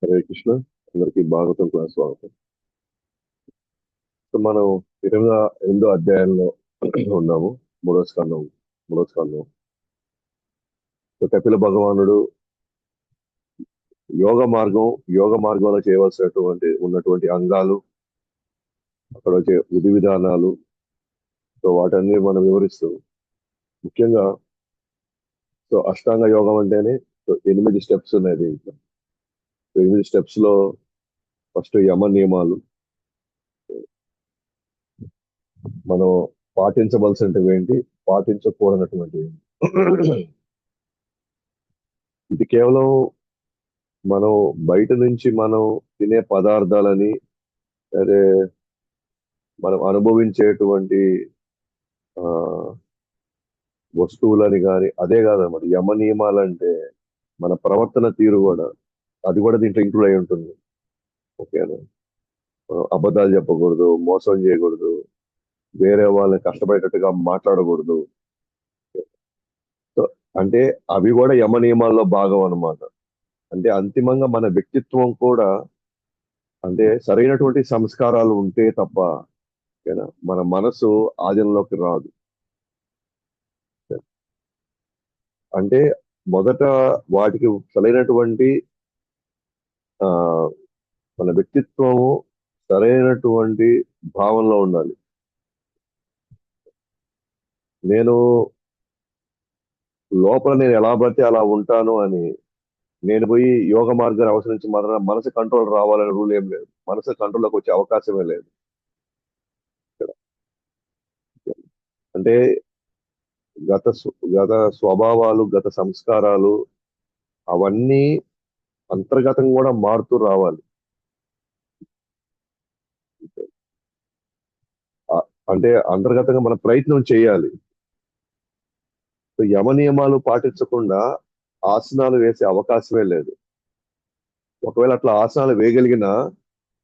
హరే కృష్ణ. అందరికీ భాగవతం క్లాస్ స్వాగతం. సో మనం 28వ అధ్యాయంలో ఉన్నాము. మూడో స్కందం మూడో స్కందం సో కపిల భగవానుడు యోగ మార్గంలో ఉన్నటువంటి అంగాలు, అక్కడ వచ్చే విధి విధానాలు, సో వాటన్ని మనం వివరిస్తూ ముఖ్యంగా సో అష్టాంగ యోగం అంటేనే సో 8 స్టెప్స్ ఉన్నాయి దీంట్లో. 8 స్టెప్స్ లో ఫస్ట్ యమ నియమాలు మనం పాటించవలసినవి ఏంటి, పాటించకూడనటువంటివి ఏంటి. ఇది కేవలం మనం బయట నుంచి మనం తినే పదార్థాలని, అదే మనం అనుభవించేటువంటి ఆ వస్తువులని కానీ అదే కాదన్నమాట. యమ నియమాలంటే మన ప్రవర్తన తీరు కూడా, అది కూడా దీంట్లో ఇంక్లూడ్ అయి ఉంటుంది. ఓకేనా? అబద్ధాలు చెప్పకూడదు, మోసం చేయకూడదు, వేరే వాళ్ళని కష్టపడేటట్టుగా మాట్లాడకూడదు. సో అంటే అవి కూడా యమ నియమాల్లో భాగం అన్నమాట. అంటే అంతిమంగా మన వ్యక్తిత్వం కూడా, అంటే సరైనటువంటి సంస్కారాలు ఉంటే తప్ప, ఓకేనా, మన మనసు ఆధీనంలోకి రాదు. అంటే మొదట వాటికి సరైనటువంటి ఆ మన వ్యక్తిత్వము సరైనటువంటి భావంలో ఉండాలి. నేను లోపల నేను ఎలా పడితే అలా ఉంటాను అని నేను పోయి యోగ మార్గాన్ని అవసరించి మాత్రం మనసు కంట్రోల్ రావాలనే రూల్ ఏం లేదు. మనసు కంట్రోల్లోకి వచ్చే అవకాశమే లేదు ఇక్కడ. అంటే గత స్వభావాలు, గత సంస్కారాలు అవన్నీ అంతర్గతంగా కూడా మారుతూ రావాలి. అంటే అంతర్గతంగా మన ప్రయత్నం చేయాలి. సో యమ నియమాలు పాటించకుండా ఆసనాలు వేసే అవకాశమే లేదు. ఒకవేళ అట్లా ఆసనాలు వేయగలిగినా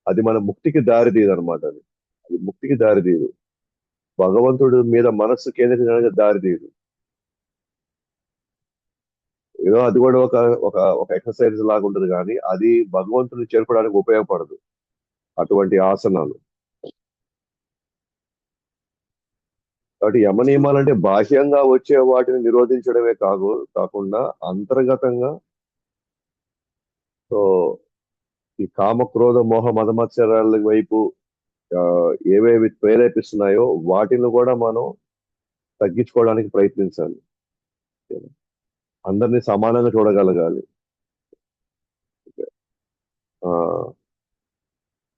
అది మన ముక్తికి దారితీయదు అనమాట. అది ముక్తికి దారితీయదు. భగవంతుడి మీద మనస్సు కేంద్రీకరించడానికి దారితీయదు. ఏదో అది కూడా ఒక ఒక ఒక ఎక్సర్సైజ్ లాగా ఉంటుంది, కానీ అది భగవంతుని చేరుకోవడానికి ఉపయోగపడదు అటువంటి ఆసనాలు. కాబట్టి యమ నియమాలు అంటే బాహ్యంగా వచ్చే వాటిని నిరోధించడమే కాకుండా అంతర్గతంగా, సో ఈ కామ క్రోధ మోహ మదమత్సరాల వైపు ఆ, ఏవేవి ప్రేరేపిస్తున్నాయో వాటిని కూడా మనం తగ్గించుకోవడానికి ప్రయత్నించాలి. అందరినీ సమానంగా చూడగలగాలి. ఆ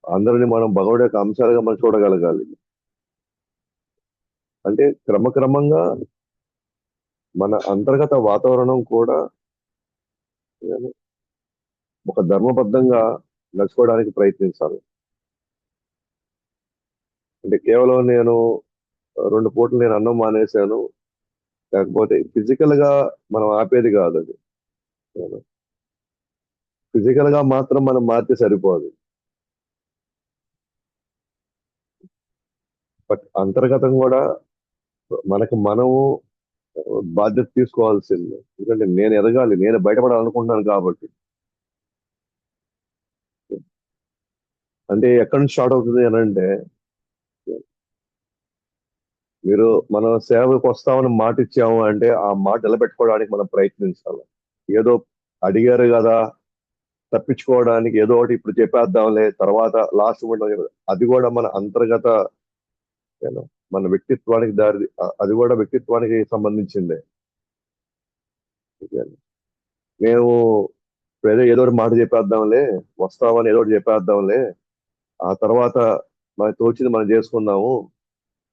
అందరిని మనం భగవుడి యొక్క అంశాలుగా మనం చూడగలగాలి. అంటే క్రమక్రమంగా మన అంతర్గత వాతావరణం కూడా ఒక ధర్మబద్ధంగా నడుచుకోవడానికి ప్రయత్నించాలి. అంటే కేవలం నేను 2 పూటలు నేను అన్నం మానేశాను, లేకపోతే ఫిజికల్ గా మనం ఆపేది కాదు అది. ఫిజికల్ గా మాత్రం మనం మారితే సరిపోదు, బట్ అంతర్గతం కూడా మనకు మనము బాధ్యత తీసుకోవాల్సింది. ఎందుకంటే నేను ఎదగాలి, నేను బయటపడాలనుకుంటున్నాను కాబట్టి. అంటే ఎక్కడి నుంచి స్టార్ట్ అవుతుంది అని అంటే, మీరు మన సేవకు వస్తామని మాట ఇచ్చాము అంటే ఆ మాట నిలబెట్టుకోవడానికి మనం ప్రయత్నించాలి. ఏదో అడిగారు కదా, తప్పించుకోవడానికి ఏదో ఒకటి ఇప్పుడు చెప్పేద్దాంలే తర్వాత లాస్ట్ మూమెంట్, అది కూడా మన అంతర్గత you మన వ్యక్తిత్వానికి అది కూడా వ్యక్తిత్వానికి సంబంధించిందే. మేము ఏదో ఒకటి మాట చెప్పేద్దాంలే, వస్తామని ఏదో ఒకటి చెప్పేద్దాంలే, ఆ తర్వాత మనకు తోచింది మనం చేసుకుందాము,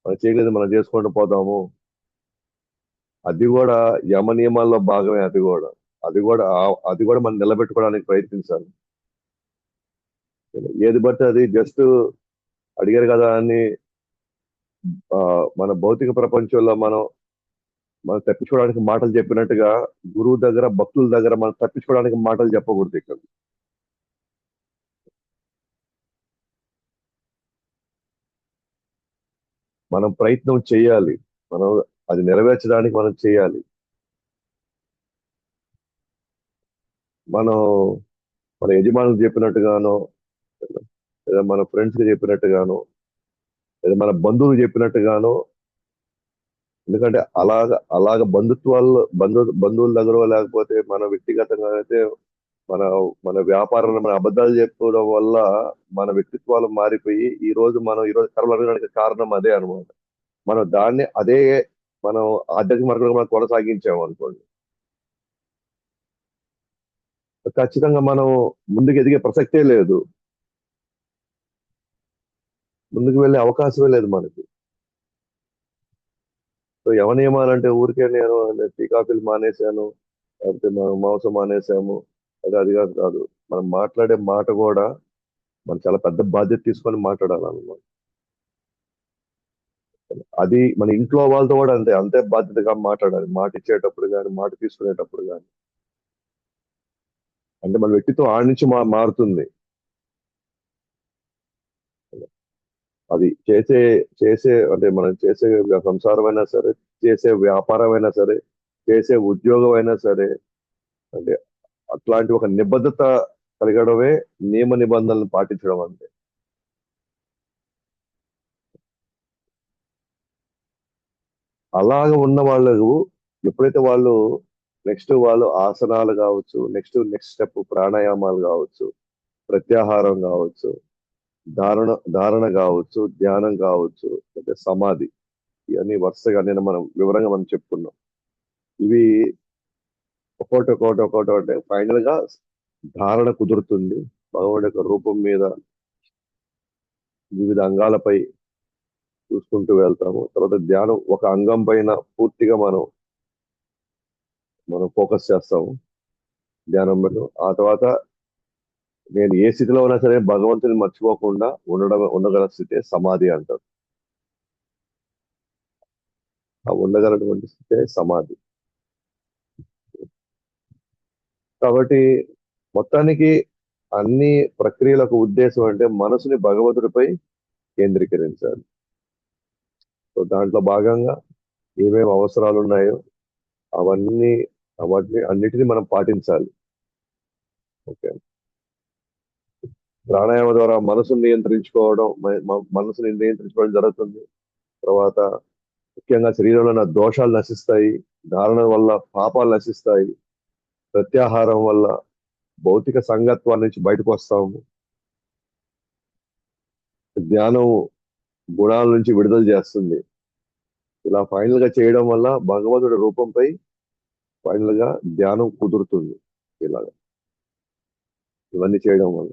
మనం చేయలేదు మనం చేసుకుంటూ పోదాము. అది కూడా యమ నియమాల్లో భాగమే. అది కూడా మనం నిలబెట్టుకోవడానికి ప్రయత్నించాలి. ఏది బట్టి అది జస్ట్ అడిగారు కదా అని ఆ, మన భౌతిక ప్రపంచంలో మనం తప్పించుకోవడానికి మాటలు చెప్పినట్టుగా గురువు దగ్గర, భక్తుల దగ్గర మనం తప్పించుకోవడానికి మాటలు చెప్పకూడదు ఇక్కడ. మనం ప్రయత్నం చేయాలి. మనం అది నెరవేర్చడానికి మనం చేయాలి. మనం మన యజమానులకు చెప్పినట్టుగానో, లేదా మన ఫ్రెండ్స్ కి చెప్పినట్టుగానో, లేదా మన బంధువులకు చెప్పినట్టుగానో, ఎందుకంటే అలాగ బంధువుల దగ్గర లేకపోతే మన వ్యక్తిగతంగా అయితే మన మన వ్యాపారంలో మన అబద్ధాలు చెప్పుకోవడం వల్ల మన వ్యక్తిత్వాలు మారిపోయి ఈ రోజు కర్మలు అడగడానికి కారణం అదే అనమాట. మనం దాన్ని అదే మనం ఆధ్యాత్మిక మార్గంలో మనం కొనసాగించాము అనుకోండి, ఖచ్చితంగా మనం ముందుకు ఎదిగే ప్రసక్తే లేదు. ముందుకు వెళ్ళే అవకాశమే లేదు మనకి. సో యవనియమాలంటే ఊరికే నేను టీ కాఫీలు మానేశాను, లేకపోతే మనం మాంసం మానేశాము, అది కాదు. మనం మాట్లాడే మాట కూడా మనం చాలా పెద్ద బాధ్యత తీసుకొని మాట్లాడాలన్నమాట. అది మన ఇంట్లో వాళ్ళతో కూడా అంతే బాధ్యతగా మాట్లాడాలి. మాట ఇచ్చేటప్పుడు కానీ, మాట తీసుకునేటప్పుడు కానీ. అంటే మన వ్యక్తిత్వం ఆడి నుంచి మారుతుంది. అది చేసే అంటే మనం చేసే సంసారం అయినా సరే, చేసే వ్యాపారం అయినా సరే, చేసే ఉద్యోగం అయినా సరే, అంటే అట్లాంటి ఒక నిబద్ధత కలగడమే నియమ నిబంధనలను పాటించడం అంటే. అలాగ ఉన్న వాళ్ళు ఎప్పుడైతే వాళ్ళు ఆసనాలు కావచ్చు, నెక్స్ట్ స్టెప్ ప్రాణాయామాలు కావచ్చు, ప్రత్యాహారం కావచ్చు, ధారణ ధారణ కావచ్చు, ధ్యానం కావచ్చు, అంటే సమాధి, ఇవన్నీ వరుసగా మనం వివరంగా చెప్పుకున్నాం. ఇవి ఒక్కోటి అంటే ఫైనల్ గా ధారణ కుదురుతుంది. భగవానుడి యొక్క రూపం మీద వివిధ అంగాలపై చూసుకుంటూ వెళ్తాము. తర్వాత ధ్యానం ఒక అంగం పైన పూర్తిగా మనం ఫోకస్ చేస్తాము ధ్యానం మీద. ఆ తర్వాత నేను ఏ స్థితిలో ఉన్నా సరే భగవంతుని మర్చిపోకుండా ఉండగల స్థితే సమాధి అంటారు. ఆ ఉండగలటువంటి స్థితే సమాధి. కాబట్టి మొత్తానికి అన్ని ప్రక్రియలకు ఉద్దేశం అంటే మనసుని భగవంతుడిపై కేంద్రీకరించాలి. సో దాంట్లో భాగంగా ఏమేమి అవసరాలు ఉన్నాయో అవన్నీ అవన్నీ అన్నిటిని మనం పాటించాలి. ఓకే. ప్రాణాయామం ద్వారా మనసును నియంత్రించుకోవడం, మనసుని నియంత్రించుకోవడం జరుగుతుంది. తర్వాత ముఖ్యంగా శరీరంలో ఉన్న దోషాలు నశిస్తాయి, ధారణ వల్ల పాపాలు నశిస్తాయి, ప్రత్యాహారం వల్ల భౌతిక సంగత్వాల నుంచి బయటకు వస్తాము, జ్ఞానం గుణాల నుంచి విడుదల చేస్తుంది. ఇలా ఫైనల్ గా చేయడం వల్ల భగవంతుడి రూపంపై ఫైనల్ గా ధ్యానం కుదురుతుంది. ఇలాగ ఇవన్నీ చేయడం వల్ల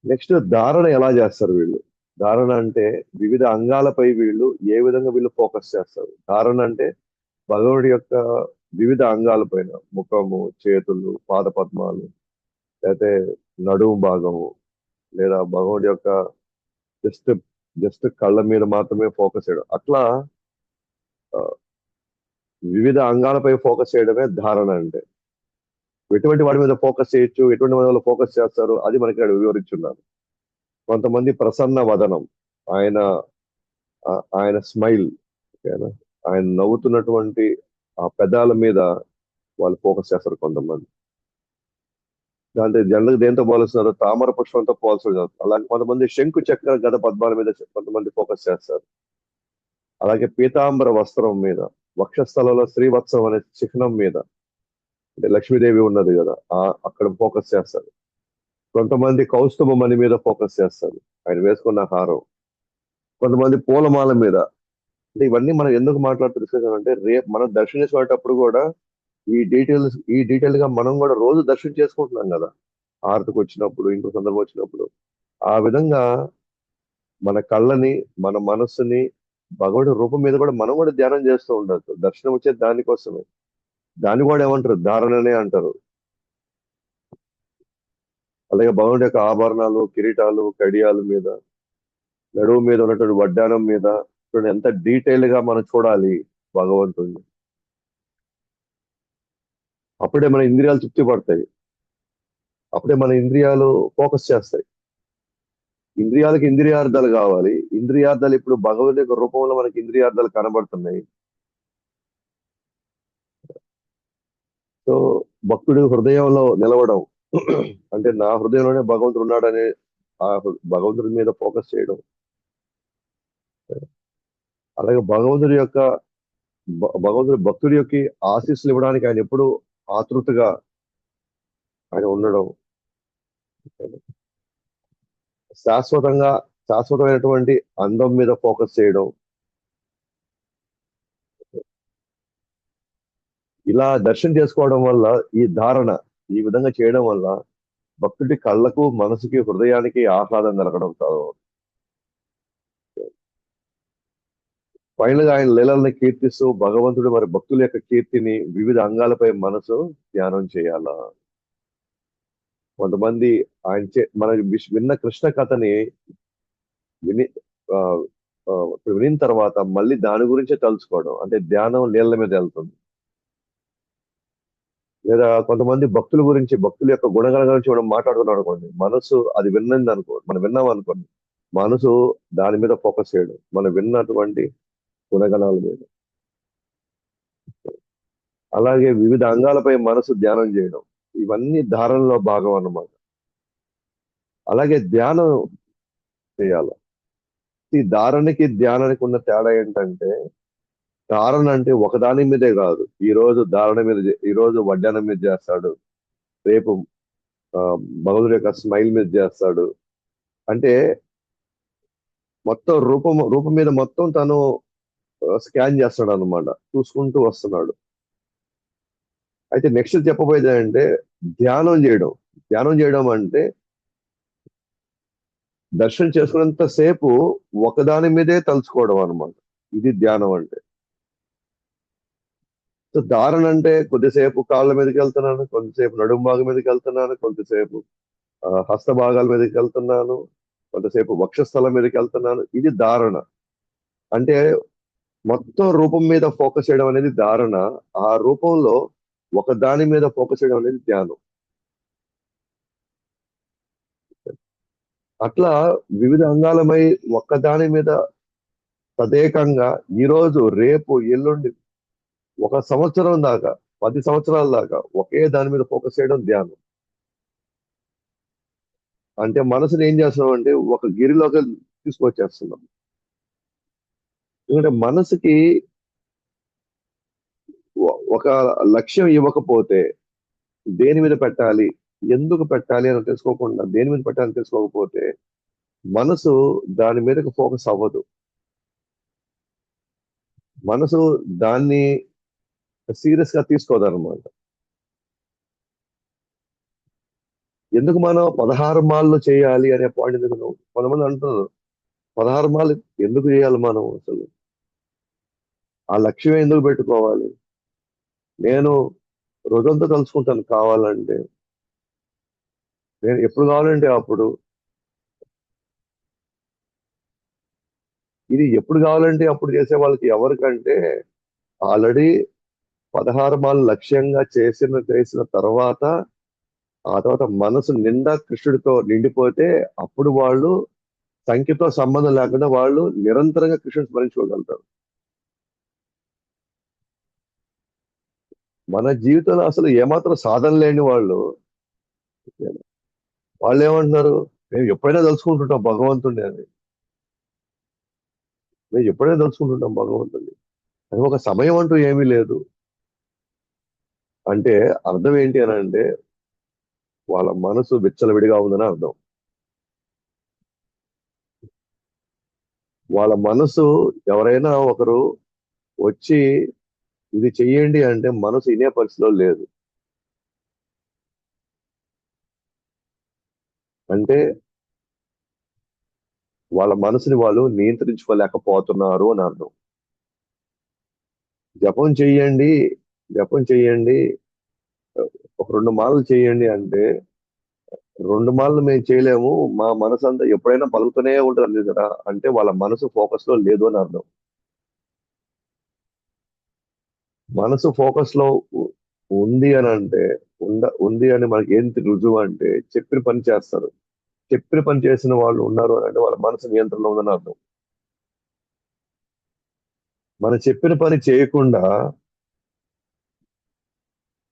నెక్స్ట్ ధారణ ఎలా చేస్తారు వీళ్ళు? ధారణ అంటే వివిధ అంగాలపై ఏ విధంగా ఫోకస్ చేస్తారు. ధారణ అంటే భగవుడి యొక్క వివిధ అంగాలపైన, ముఖము, చేతులు, పాద పద్మాలు, లేకపోతే నడుము భాగము, లేదా భగవుడి యొక్క జస్ట్ జస్ట్ కళ్ళ మీద మాత్రమే ఫోకస్ చేయడం, అట్లా ఆ, వివిధ అంగాలపై ఫోకస్ చేయడమే ధారణ అంటే. ఎటువంటి వాటి మీద ఫోకస్ చేయొచ్చు, ఎటువంటి వాటి ఫోకస్ చేస్తారు, అది మనకి ఇక్కడ వివరించున్నారు. కొంతమంది ప్రసన్న వదనం, ఆయన ఆయన స్మైల్, ఓకేనా, ఆయన నవ్వుతున్నటువంటి ఆ పెదాల మీద వాళ్ళు ఫోకస్ చేస్తారు కొంతమంది. దాంతో జనరల్ దేంతో పోలుస్తున్నారు? తామర పుష్పంతో పోల్చుకుంటారు. అలాగే కొంతమంది శంకు చక్ర గద పద్మాల మీద కొంతమంది ఫోకస్ చేస్తారు. అలాగే పీతాంబర వస్త్రం మీద, వక్షస్థలంలో శ్రీవత్సం అనే చిహ్నం మీద, అంటే లక్ష్మీదేవి ఉన్నది కదా, అక్కడ ఫోకస్ చేస్తారు. కొంతమంది కౌస్తుభ మణి మీద ఫోకస్ చేస్తారు, ఆయన వేసుకున్న హారం. కొంతమంది పూలమాల మీద. అంటే ఇవన్నీ మనం ఎందుకు మాట్లాడుతున్నాం రేపు మనం దర్శనం చేసుకునేటప్పుడు కూడా ఈ డీటెయిల్ గా మనం కూడా రోజు దర్శనం చేసుకుంటున్నాం కదా, ఆరతికి వచ్చినప్పుడు, ఇంకో సందర్భం వచ్చినప్పుడు. ఆ విధంగా మన కళ్ళని, మన మనస్సుని భగవంతుడి రూపం మీద కూడా మనం కూడా ధ్యానం చేస్తూ ఉండొచ్చు. దర్శనం వచ్చేది దానికోసమే. దాన్ని కూడా ఏమంటారు? ధారణనే అంటారు. అలాగే భగవంతుడి యొక్క ఆభరణాలు, కిరీటాలు, కడియాల మీద, నడుము మీద ఉన్నటువంటి వడ్డానం మీద చూడండి, ఎంత డీటెయిల్ గా మనం చూడాలి భగవంతుడిని. అప్పుడే మన ఇంద్రియాలు తృప్తి పడతాయి. అప్పుడే మన ఇంద్రియాలు ఫోకస్ చేస్తాయి. ఇంద్రియాలకు ఇంద్రియార్థాలు కావాలి. ఇంద్రియార్థాలు ఇప్పుడు భగవంతుడి యొక్క రూపంలో మనకి ఇంద్రియార్థాలు కనబడుతున్నాయి. సో భక్తుడి హృదయంలో నిలవడం, అంటే నా హృదయంలోనే భగవంతుడు ఉన్నాడని ఆ భగవంతుడి మీద ఫోకస్ చేయడం. అలాగే భగవంతుడి భక్తుడి యొక్క ఆశీస్సులు ఇవ్వడానికి ఆయన ఎప్పుడు ఆతృతగా ఆయన ఉండడం. శాశ్వతంగా శాశ్వతమైనటువంటి అందం మీద ఫోకస్ చేయడం. ఇలా దర్శనం చేసుకోవడం వల్ల ఈ ధారణ ఈ విధంగా చేయడం వల్ల భక్తుడి కళ్ళకు, మనసుకి, హృదయానికి ఆహ్లాదం కలగడం కాదు. ఫైనల్ గా ఆయన లీలల్ని కీర్తిస్తూ భగవంతుడు మరి భక్తుల యొక్క కీర్తిని వివిధ అంగాలపై మనసు ధ్యానం చేయాలా. కొంతమంది మన విన్న కృష్ణ కథని విని ఆ, వినిన తర్వాత మళ్ళీ దాని గురించే తలుచుకోవడం, అంటే ధ్యానం నీళ్ళ మీద వెళ్తుంది. లేదా కొంతమంది భక్తుల గురించి, భక్తుల యొక్క గుణగణ గురించి మనం మాట్లాడుకున్నాం అనుకోండి, మనసు అది విన్నది అనుకో, మనం విన్నాం అనుకోండి, మనసు దాని మీద ఫోకస్ చేయడం, మనం విన్నటువంటి గుణగణాల మీద. అలాగే వివిధ అంగాలపై మనసు ధ్యానం చేయడం, ఇవన్నీ ధారణలో భాగం అన్నమాట. అలాగే ధ్యానం చేయాలి. ఈ ధారణకి ధ్యానానికి ఉన్న తేడా ఏంటంటే, ధారణ అంటే ఒకదాని మీదే కాదు. ఈ రోజు ధారణ మీద ఈ రోజు వడ్డానం మీద చేస్తాడు, రేపు ఆ, భగవంతుడి యొక్క స్మైల్ మీద చేస్తాడు. అంటే మొత్తం రూపం మీద మొత్తం తను స్కాన్ చేస్తాడు అన్నమాట, చూసుకుంటూ వస్తున్నాడు. అయితే నెక్స్ట్ చెప్పబోయేది అంటే ధ్యానం చేయడం. ధ్యానం చేయడం అంటే దర్శనం చేసుకున్నంత సేపు ఒకదాని మీదే తలుచుకోవడం అన్నమాట. ఇది ధ్యానం అంటే. సో ధారణ అంటే కొద్దిసేపు కాళ్ళ మీదకి వెళ్తున్నాను, కొంతసేపు నడుము భాగం మీదకి వెళ్తున్నాను, కొంతసేపు హస్త భాగాల మీదకి వెళ్తున్నాను, కొంతసేపు వక్షస్థలం మీదకి వెళ్తున్నాను. ఇది ధారణ. అంటే మొత్తం రూపం మీద ఫోకస్ చేయడం అనేది ధారణ. ఆ రూపంలో ఒక దాని మీద ఫోకస్ చేయడం అనేది ధ్యానం. అట్లా వివిధ అంగాలమై ఒక్క దాని మీద తదేకంగా ఈ రోజు, రేపు, ఎల్లుండి, ఒక సంవత్సరం దాకా, 10 సంవత్సరాల దాకా ఒకే దాని మీద ఫోకస్ చేయడం ధ్యానం. అంటే మనసుని ఏం చేస్తున్నాం అంటే ఒక గిరిలోకి తీసుకొచ్చేస్తున్నాం. ఎందుకంటే మనసుకి ఒక లక్ష్యం ఇవ్వకపోతే, దేని మీద పెట్టాలి, ఎందుకు పెట్టాలి అని తెలుసుకోకుండా, దేని మీద పెట్టాలని తెలుసుకోకపోతే మనసు దాని మీదకి ఫోకస్ అవ్వదు. మనసు దాన్ని సీరియస్ గా తీసుకోదన్నమాట. ఎందుకు మనం 16 మాలలు చేయాలి అనే పాయింట్ ఎందుకు కొంతమంది అంటున్నారు, 16 మాలు ఎందుకు చేయాలి మనం అసలు, ఆ లక్ష్యం ఎందుకు పెట్టుకోవాలి, నేను రోజంతా తలుచుకుంటాను కావాలంటే, నేను ఎప్పుడు కావాలంటే అప్పుడు, ఇది ఎప్పుడు కావాలంటే అప్పుడు చేసే వాళ్ళకి ఎవరికంటే ఆల్రెడీ 16 మాలు లక్ష్యంగా చేసిన తర్వాత, ఆ తర్వాత మనసు నిండా కృష్ణుడితో నిండిపోతే అప్పుడు వాళ్ళు సంఖ్యతో సంబంధం లేకుండా వాళ్ళు నిరంతరంగా కృష్ణుని స్మరించుకోగలుగుతారు. మన జీవితంలో అసలు ఏమాత్రం సాధన లేని వాళ్ళు ఏమంటున్నారు, మేము ఎప్పుడైనా తలుచుకుంటుంటాం భగవంతుడిని అని. మేము ఎప్పుడైనా తలుచుకుంటుంటాం భగవంతుడిని, అది ఒక సమయం అంటూ ఏమీ లేదు. అంటే అర్థం ఏంటి అని అంటే వాళ్ళ మనసు విచ్చలవిడిగా ఉందని అర్థం. వాళ్ళ మనసు, ఎవరైనా ఒకరు వచ్చి ఇది చెయ్యండి అంటే మనసు వినే పరిస్థితిలో లేదు. అంటే వాళ్ళ మనసుని వాళ్ళు నియంత్రించుకోలేకపోతున్నారు అని అర్థం. జపం చెయ్యండి, జపం చెయ్యండి, ఒక 2 మాలలు చేయండి అంటే 2 మాలలు మేము చేయలేము, మా మనసు అంతా ఎప్పుడైనా పలుకుతూనే ఉంటుంది కదా అంటే వాళ్ళ మనసు ఫోకస్ లో లేదు అని అర్థం. మనసు ఫోకస్ లో ఉంది అని అంటే, ఉంది అని మనకి ఏంటి రుజువు అంటే చెప్పిన పని చేస్తారు. చెప్పిన పని చేసిన వాళ్ళు ఉన్నారు అని అంటే వాళ్ళ మనసు నియంత్రణలో ఉందని అర్థం. మనం చెప్పిన పని చేయకుండా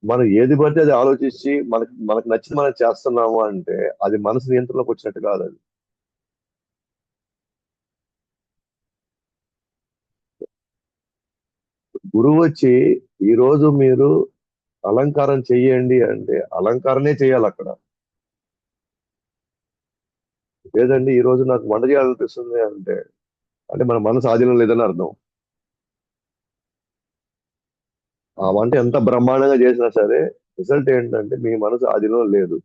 మనం ఏది పడితే అది ఆలోచించి మనకి మనకు నచ్చింది మనం చేస్తున్నాము అంటే అది మనసు నియంత్రణలోకి వచ్చినట్టు కాదు అది. గురువు వచ్చి ఈ రోజు మీరు అలంకారం చెయ్యండి అంటే అలంకారనే చేయాలి అక్కడ. లేదండి ఈ రోజు నాకు వంట చేయాలనిపిస్తుంది అంటే అంటే మన మనసు ఆధీనం లేదని అర్థం. ఆ వంట ఎంత బ్రహ్మాండంగా చేసినా సరే రిజల్ట్ ఏంటంటే మీ మనసు ఆధీనం లేదు.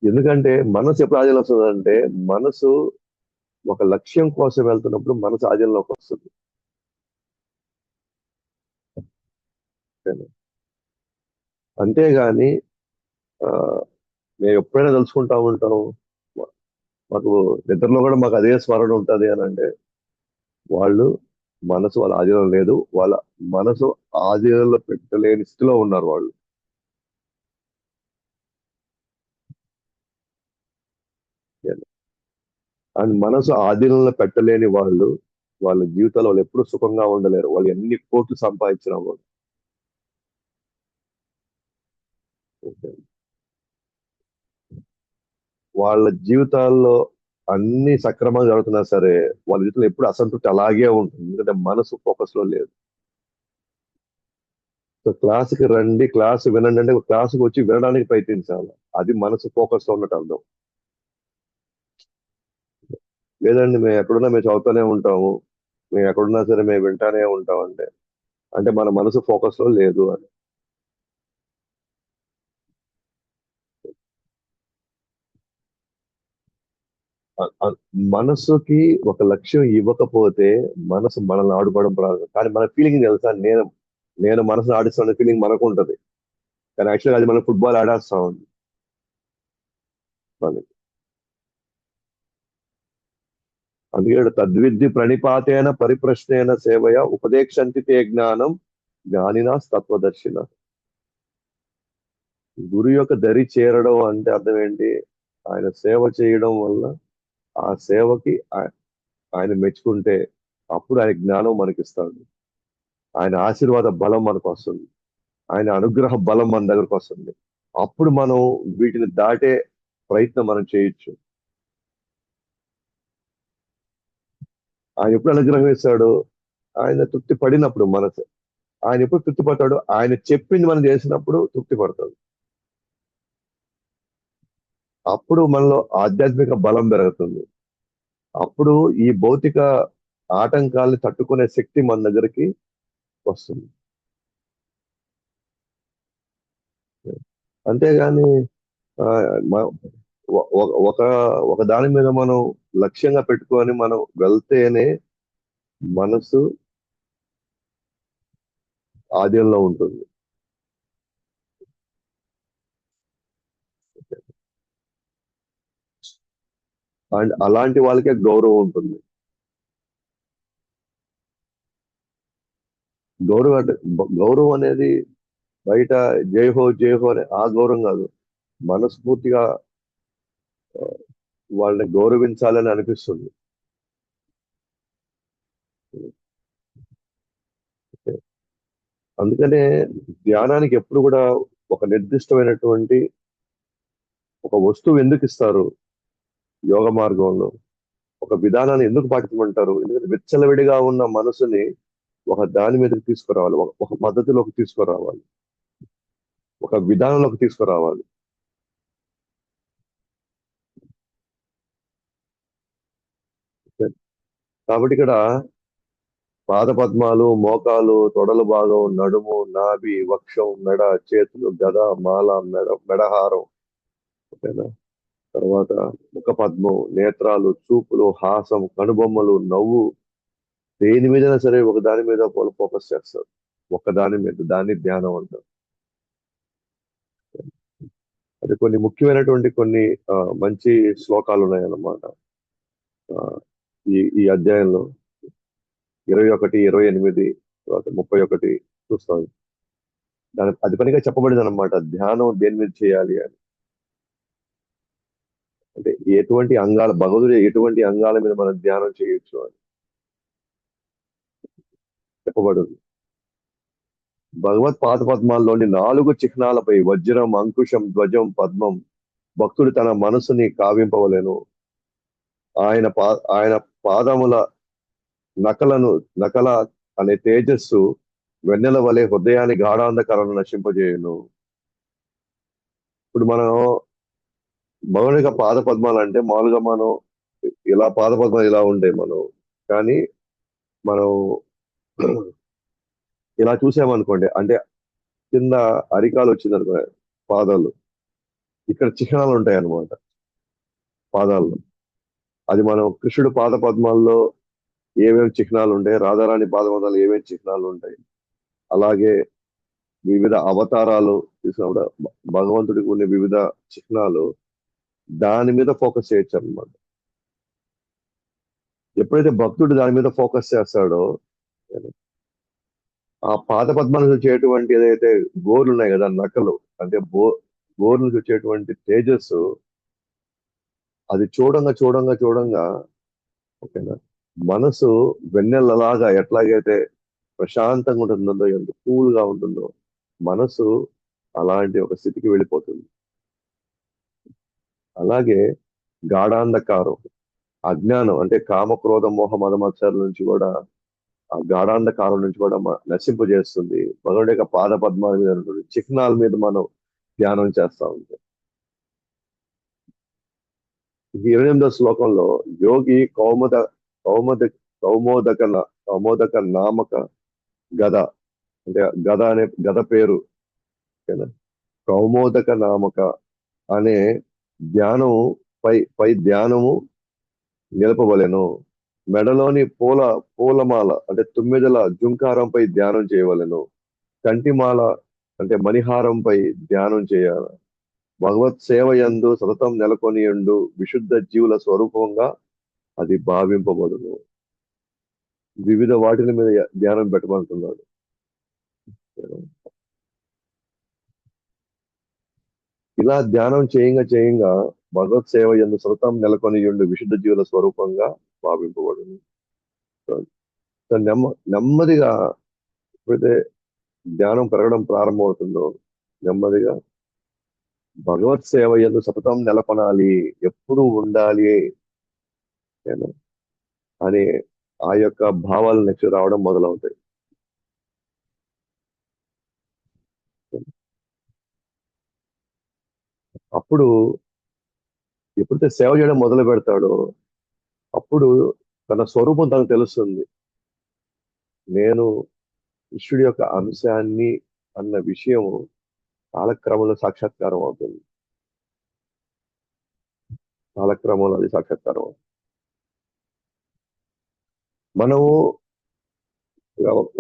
ఎందుకంటే మనసు ఎప్పుడు ఆధీనంలో వస్తుందంటే మనసు ఒక లక్ష్యం కోసం వెళ్తున్నప్పుడు మనసు ఆధీనంలోకి వస్తుంది. అంతేగాని ఆ, మేము ఎప్పుడైనా తలుచుకుంటా ఉంటాం. మాకు నిద్రలో కూడా మాకు అదే స్మరణ ఉంటది అని అంటే వాళ్ళు మనసు వాళ్ళ ఆధీనం లేదు. వాళ్ళ మనసు ఆధీనంలో పెట్టలేని స్థితిలో ఉన్నారు వాళ్ళు. అండ్ మనసు ఆధీనంలో పెట్టలేని వాళ్ళు వాళ్ళ జీవితంలో వాళ్ళు ఎప్పుడూ సుఖంగా ఉండలేరు. వాళ్ళు ఎన్ని కోట్లు సంపాదించినా కూడా. వాళ్ళ జీవితాల్లో అన్ని సక్రమంగా జరుగుతున్నా సరే వాళ్ళ జీవితంలో ఎప్పుడు అసంతృప్తి అలాగే ఉంటుంది. ఎందుకంటే మనసు ఫోకస్ లో లేదు. సో క్లాస్కి రండి, క్లాస్ వినండి అంటే క్లాస్కి వచ్చి వినడానికి ప్రయత్నించాలి. అది మనసు ఫోకస్ లో ఉన్నట్టు అర్థం. లేదండి మేము ఎక్కడున్నా మేము చదువుతూనే ఉంటాము, మేము ఎక్కడున్నా సరే మేము వింటానే ఉంటాం అంటే అంటే మన మనసు ఫోకస్ లో లేదు అని. అ- అ- మనసుకి ఒక లక్ష్యం ఇవ్వకపోతే మనసు మనల్ని ఆడుకోవడం ప్రారంభం. కానీ మన ఫీలింగ్ తెలుసా, నేను నేను మనసుని ఆడిస్తున్న ఫీలింగ్ మనకు ఉంటది. కానీ యాక్చువల్గా అది మనం ఫుట్బాల్ ఆడేస్తా ఉంది మనకి. అందుకే ఇక్కడ తద్విద్ది ప్రణిపాతేన పరిప్రశ్నేన సేవయ ఉపదేక్షంతి తే జ్ఞానం జ్ఞానినా తత్వదర్శిన. గురు యొక్క దరి చేరడం అంటే అర్థం ఏంటి? ఆయన సేవ చేయడం వల్ల ఆ సేవకి ఆయన మెచ్చుకుంటే అప్పుడు ఆయన జ్ఞానం మనకిస్తాడు. ఆయన ఆశీర్వాద బలం మనకు వస్తుంది. ఆయన అనుగ్రహ బలం మన దగ్గరకు వస్తుంది. అప్పుడు మనం వీటిని దాటే ప్రయత్నం మనం చేయొచ్చు. ఆయన ఎప్పుడు అనుగ్రహం ఇస్తాడు? ఆయన తృప్తి పడినప్పుడు మనసు. ఆయన ఎప్పుడు తృప్తి పడతాడు? ఆయన చెప్పింది మనం చేసినప్పుడు తృప్తి పడతాడు. అప్పుడు మనలో ఆధ్యాత్మిక బలం పెరుగుతుంది. అప్పుడు ఈ భౌతిక ఆటంకాల్ని తట్టుకునే శక్తి మన దగ్గరికి వస్తుంది. అంతేగాని ఆ, మ- ఒక ఒక దాని మీద మనం లక్ష్యంగా పెట్టుకొని మనం వెళ్తేనే మనసు ఆధీనంలో ఉంటుంది. అండ్ అలాంటి వాళ్ళకే గౌరవం ఉంటుంది. గౌరవం అనేది బయట జై హో అనే ఆ గౌరవం కాదు. మనస్ఫూర్తిగా వాళ్ళని గౌరవించాలని అనిపిస్తుంది. అందుకనే ధ్యానానికి ఎప్పుడు కూడా ఒక నిర్దిష్టమైనటువంటి ఒక వస్తువు ఎందుకు ఇస్తారు యోగ మార్గంలో, ఒక విధానాన్ని ఎందుకు పాటించమంటారు? ఎందుకంటే విచ్చలవిడిగా ఉన్న మనసుని ఒక దాని మీదకి తీసుకురావాలి, ఒక పద్ధతిలోకి తీసుకురావాలి, ఒక విధానంలోకి తీసుకురావాలి. కాబట్టి ఇక్కడ పాద పద్మాలు, మోకాలు, తొడల భాగం, నడుము, నాభి, వక్షం, మెడ, చేతులు, గద, మాల, మెడహారం, ఓకేనా? తర్వాత ముఖ పద్మం, నేత్రాలు, చూపులు, హాసం, కనుబొమ్మలు, నవ్వు, దేని మీదైనా సరే ఒక దాని మీద వాళ్ళు ఫోకస్ చేస్తారు. ఒక దాని మీద దాన్ని ధ్యానం అంటారు. అది కొన్ని ముఖ్యమైనటువంటి కొన్ని మంచి శ్లోకాలు ఉన్నాయన్నమాట. ఆ, ఈ అధ్యాయంలో 21, 28, తర్వాత 31 చూస్తాం. దాని అది పనిగా చెప్పబడింది అనమాట, ధ్యానం దేని మీద చేయాలి అని. అంటే ఎటువంటి అంగాల భగవదుడు ఎటువంటి అంగాల మీద మనం ధ్యానం చేయొచ్చు అని. చెప్పబడింది. భగవత్ పాద పద్మాల్లోని 4 చిహ్నాలపై వజ్రం, అంకుశం, ధ్వజం, పద్మం భక్తుడు తన మనసుని కావింపవలెను. ఆయన పాదముల నకలను నకల అనే తేజస్సు వెన్నెల వలె హృదయాన్ని గాఢాంధకాలను నశింపజేయును. ఇప్పుడు మనం మౌలిక పాద పద్మాలు అంటే మామూలుగా మనం ఇలా పాద పద్మాలు ఇలా ఉంటాయి మనం. కానీ మనం ఇలా చూసామనుకోండి, అంటే కింద అరికాలు వచ్చింది అనుకో, పాదాలు ఇక్కడ చిహ్నాలు ఉంటాయి అన్నమాట పాదాల్లో. అది మనం కృష్ణుడు పాద పద్మాల్లో ఏమేమి చిహ్నాలు ఉంటాయి, రాధారాణి పాద పద్మాలు ఏమేమి చిహ్నాలు ఉంటాయి, అలాగే వివిధ అవతారాలు చూసినప్పుడు భగవంతుడికి ఉన్న వివిధ చిహ్నాలు దాని మీద ఫోకస్ చేయొచ్చు అనమాట. ఎప్పుడైతే భక్తుడు దాని మీద ఫోకస్ చేస్తాడో, ఆ పాద పద్మాల నుంచి వచ్చేటువంటి ఏదైతే గోర్లు ఉన్నాయి కదా, నకలు అంటే గోర్ల నుంచి వచ్చేటువంటి తేజస్సు అది చూడంగా చూడంగా చూడంగా, ఓకేనా, మనసు వెన్నెలలాగా ఎట్లాగైతే ప్రశాంతంగా ఉంటుందో, ఎంత కూల్ గా ఉంటుందో మనసు అలాంటి ఒక స్థితికి వెళ్ళిపోతుంది. అలాగే గాఢాంధకారం, అజ్ఞానం అంటే కామ క్రోధ మోహ మదమత్సరాల నుంచి కూడా, ఆ గాఢాంధకారం నుంచి కూడా నశింపజేస్తుంది భగవుడి యొక్క పాద పద్మాల మీద ఉన్నటువంటి చిహ్నాల మీద మనం ధ్యానం చేస్తా ఉంటాం. ఈ 28వ శ్లోకంలో యోగి కౌమద కౌమోదక కౌమోదక నామక గద, అంటే గద అనే గద పేరు, ఓకేనా, కౌమోదక నామక అనే ధ్యానం పై ధ్యానము నిలపవలెను. మెడలోని పూలమాల అంటే తుమ్మెదల జుంకారంపై ధ్యానం చేయవలెను. కంటిమాల అంటే మణిహారంపై ధ్యానం చేయాలి. భగవత్ సేవ యందు సతతం నెలకొనియుండు విశుద్ధ జీవుల స్వరూపంగా అది భావింపబడును. వివిధ వాటిల మీద ధ్యానం పెట్టమంటున్నాడు. ఇలా ధ్యానం చేయంగా భగవత్ సేవ యందు సతతం నెలకొనియుండు విశుద్ధ జీవుల స్వరూపంగా భావింపబడును. సో నెమ్మదిగా ఎప్పుడైతే ధ్యానం పెరగడం ప్రారంభమవుతుందో, నెమ్మదిగా భగవత్ సేవ యందు సతతం నెలకొనాలి, ఎప్పుడు ఉండాలి నేను అనే ఆ యొక్క భావాలు నెక్స్ట్ రావడం మొదలవుతాయి. అప్పుడు ఎప్పుడైతే సేవ చేయడం మొదలు పెడతాడో, అప్పుడు తన స్వరూపం తనకు తెలుస్తుంది. నేను కృష్ణుడి యొక్క అంశాన్ని అన్న విషయం కాలక్రమంలో సాక్షాత్కారం అవుతుంది. కాలక్రమంలో అది సాక్షాత్కారం అవుతుంది. మనము